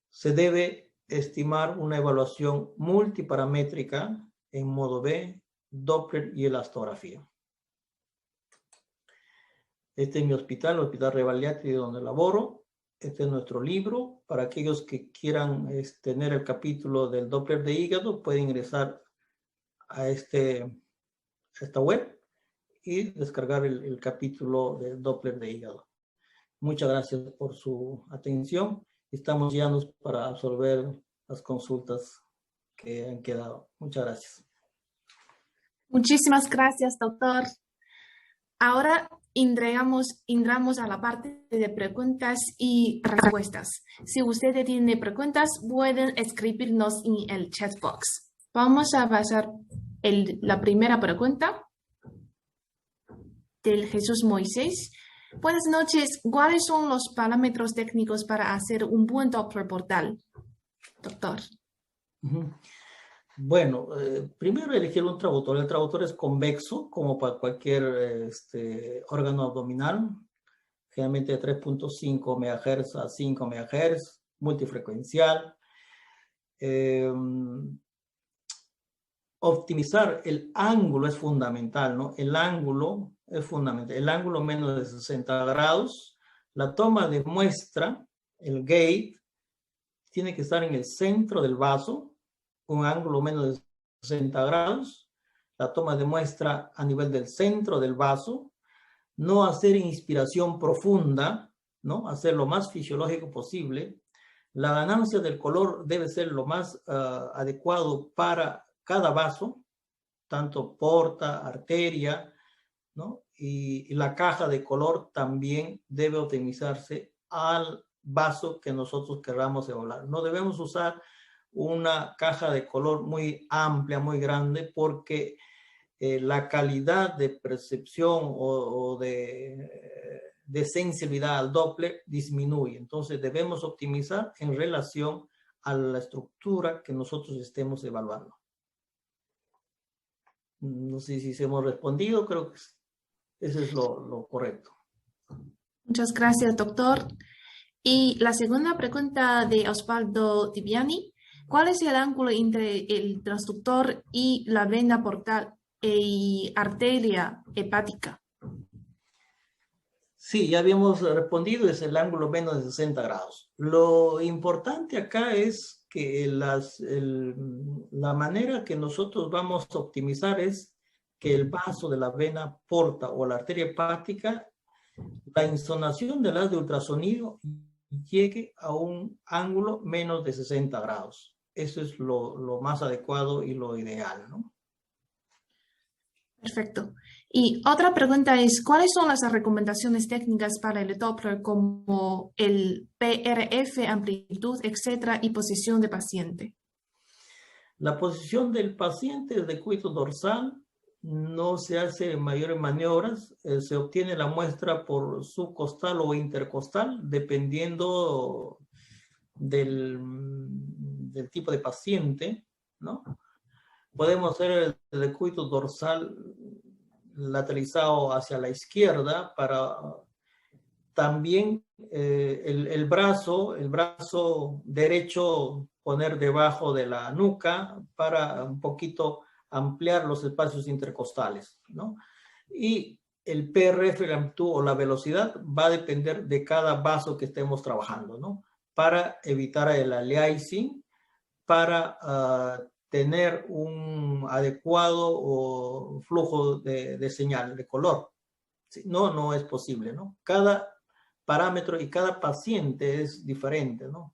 Se debe estimar una evaluación multiparamétrica en modo B, Doppler y elastografía. Este es mi hospital, el Hospital Rebagliati, donde laboro. Este es nuestro libro. Para aquellos que quieran tener el capítulo del Doppler de hígado, pueden ingresar a esta web y descargar el capítulo del Doppler de hígado. Muchas gracias por su atención. Estamos guiados para absorber las consultas que han quedado. Muchas gracias. Muchísimas gracias, doctor. Ahora entramos a la parte de preguntas y respuestas. Si ustedes tienen preguntas, pueden escribirnos en el chat box. Vamos a pasar la primera pregunta del Jesús Moisés. Buenas noches. ¿Cuáles son los parámetros técnicos para hacer un buen Doppler portal, doctor? Bueno, primero elegir un traductor. El traductor es convexo, como para cualquier órgano abdominal, generalmente de 3.5 MHz a 5 MHz, multifrecuencial. Optimizar el ángulo es fundamental, ¿no? El ángulo es fundamental. El ángulo menos de 60 grados. La toma de muestra, el gate, tiene que estar en el centro del vaso, un ángulo menos de 60 grados. La toma de muestra a nivel del centro del vaso. No hacer inspiración profunda, ¿no? Hacer lo más fisiológico posible. La ganancia del color debe ser lo más adecuado para cada vaso, tanto porta, arteria, ¿no? Y la caja de color también debe optimizarse al vaso que nosotros queramos evaluar. No debemos usar una caja de color muy amplia, muy grande, porque la calidad de percepción o de sensibilidad al Doppler disminuye. Entonces debemos optimizar en relación a la estructura que nosotros estemos evaluando. No sé si hemos respondido, creo que eso es lo correcto. Muchas gracias, doctor. Y la segunda pregunta de Osvaldo Tibiani. ¿Cuál es el ángulo entre el transductor y la vena portal y arteria hepática? Sí, ya habíamos respondido, es el ángulo menos de 60 grados. Lo importante acá es que la manera que nosotros vamos a optimizar es que el vaso de la vena porta o la arteria hepática, la insonación del haz de ultrasonido llegue a un ángulo menos de 60 grados. Eso es lo más adecuado y lo ideal, ¿no? Perfecto. Y otra pregunta es, ¿cuáles son las recomendaciones técnicas para el Doppler como el PRF, amplitud, etcétera, y posición de paciente? La posición del paciente es de decúbito dorsal, no se hace mayores maniobras, se obtiene la muestra por subcostal o intercostal, dependiendo del tipo de paciente, ¿no? Podemos hacer el decúbito dorsal lateralizado hacia la izquierda para también el brazo derecho poner debajo de la nuca para un poquito ampliar los espacios intercostales, ¿no? Y el PRF, la amplitud o la velocidad va a depender de cada vaso que estemos trabajando, ¿no? Para evitar el aliasing, para tener un adecuado flujo de señal, de color. ¿Sí? No es posible, ¿no? Cada parámetro y cada paciente es diferente, ¿no?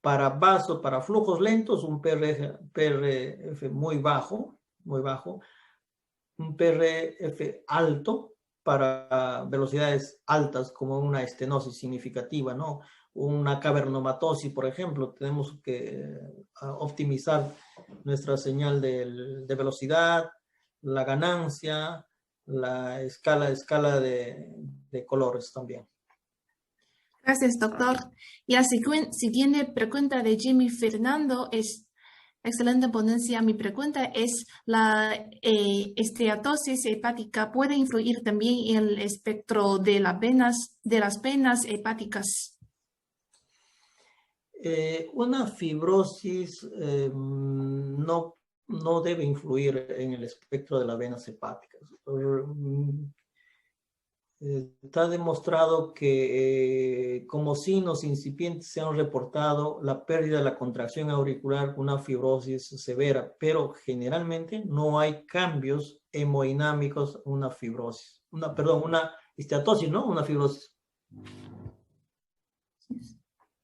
Para vaso, para flujos lentos, un PRF muy bajo, un PRF alto para velocidades altas como una estenosis significativa, ¿no? Una cavernomatosis, por ejemplo, tenemos que optimizar nuestra señal de velocidad, la ganancia, la escala de colores también. Gracias, doctor. Y la siguiente pregunta de Jimmy Fernando es, excelente ponencia. Mi pregunta es, ¿la esteatosis hepática puede influir también en el espectro de las venas hepáticas? Una fibrosis no debe influir en el espectro de las venas hepáticas. Está demostrado que como signos incipientes se han reportado la pérdida de la contracción auricular, una fibrosis severa, pero generalmente no hay cambios hemodinámicos, una fibrosis, una esteatosis, ¿no? Una fibrosis.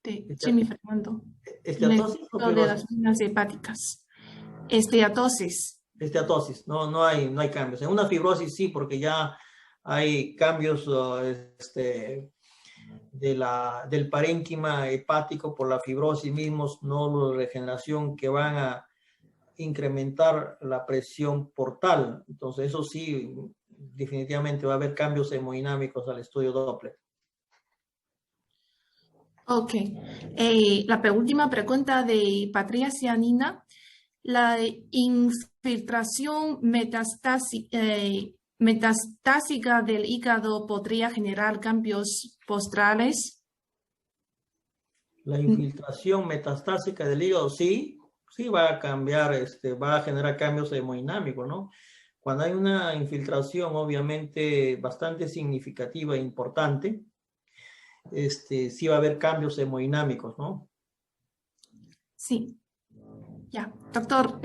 Jennifer Fernando. ¿Esteatosis o De las fibrosis? venas hepáticas. Esteatosis. Esteatosis, no hay cambios. En una fibrosis sí, porque ya hay cambios del parénquima hepático por la fibrosis mismos, no la regeneración, que van a incrementar la presión portal. Entonces, eso sí, definitivamente va a haber cambios hemodinámicos al estudio Doppler. Ok. La última pregunta de Patricia Nina. La infiltración metastásica del hígado podría generar cambios postrales. La infiltración metastásica del hígado, sí va a cambiar, va a generar cambios hemodinámicos, ¿no? Cuando hay una infiltración obviamente bastante significativa e importante, sí va a haber cambios hemodinámicos, ¿no? Sí. Ya. Doctor,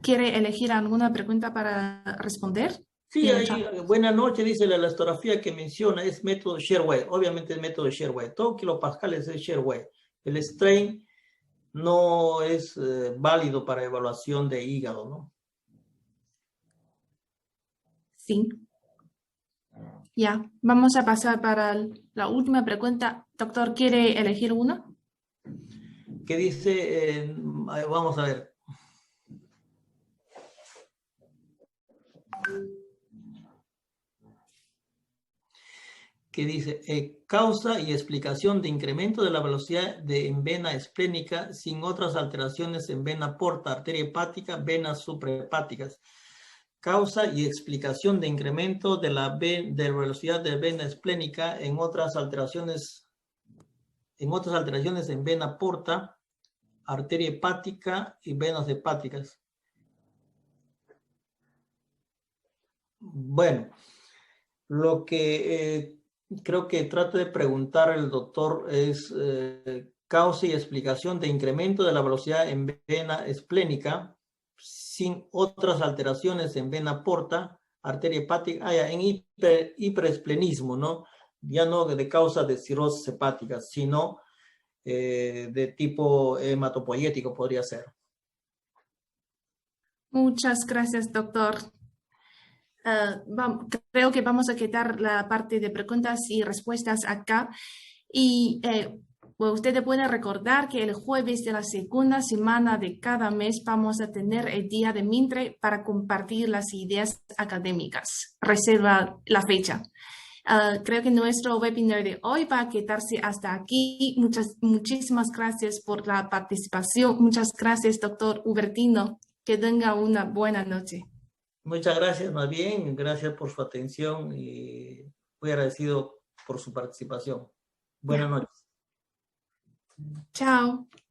¿quiere elegir alguna pregunta para responder? Sí, ahí, buena noche, dice la elastografía que menciona, es método Sherway, obviamente es método Sherway, todo kilopascales es Sherway. El strain no es válido para evaluación de hígado, ¿no? Sí. Ya, vamos a pasar para la última pregunta. Doctor, ¿quiere elegir una? ¿Qué dice? Vamos a ver. Que dice, causa y explicación de incremento de la velocidad en vena esplénica sin otras alteraciones en vena porta, arteria hepática, venas suprahepáticas. Causa y explicación de incremento de la velocidad de vena esplénica en otras alteraciones en vena porta, arteria hepática y venas hepáticas. Bueno, lo que creo que trata de preguntar el doctor es causa y explicación de incremento de la velocidad en vena esplénica sin otras alteraciones en vena porta, arteria hepática, en hiperesplenismo, ¿no? Ya no de causa de cirrosis hepática, sino de tipo hematopoyético podría ser. Muchas gracias, doctor. Creo que vamos a quitar la parte de preguntas y respuestas acá. Y usted puede recordar que el jueves de la segunda semana de cada mes vamos a tener el día de MINTRE para compartir las ideas académicas. Reserva la fecha. Creo que nuestro webinar de hoy va a quedarse hasta aquí. Muchísimas gracias por la participación. Muchas gracias, doctor Hubertino. Que tenga una buena noche. Muchas gracias, más bien, gracias por su atención y muy agradecido por su participación. Buenas noches. Chao.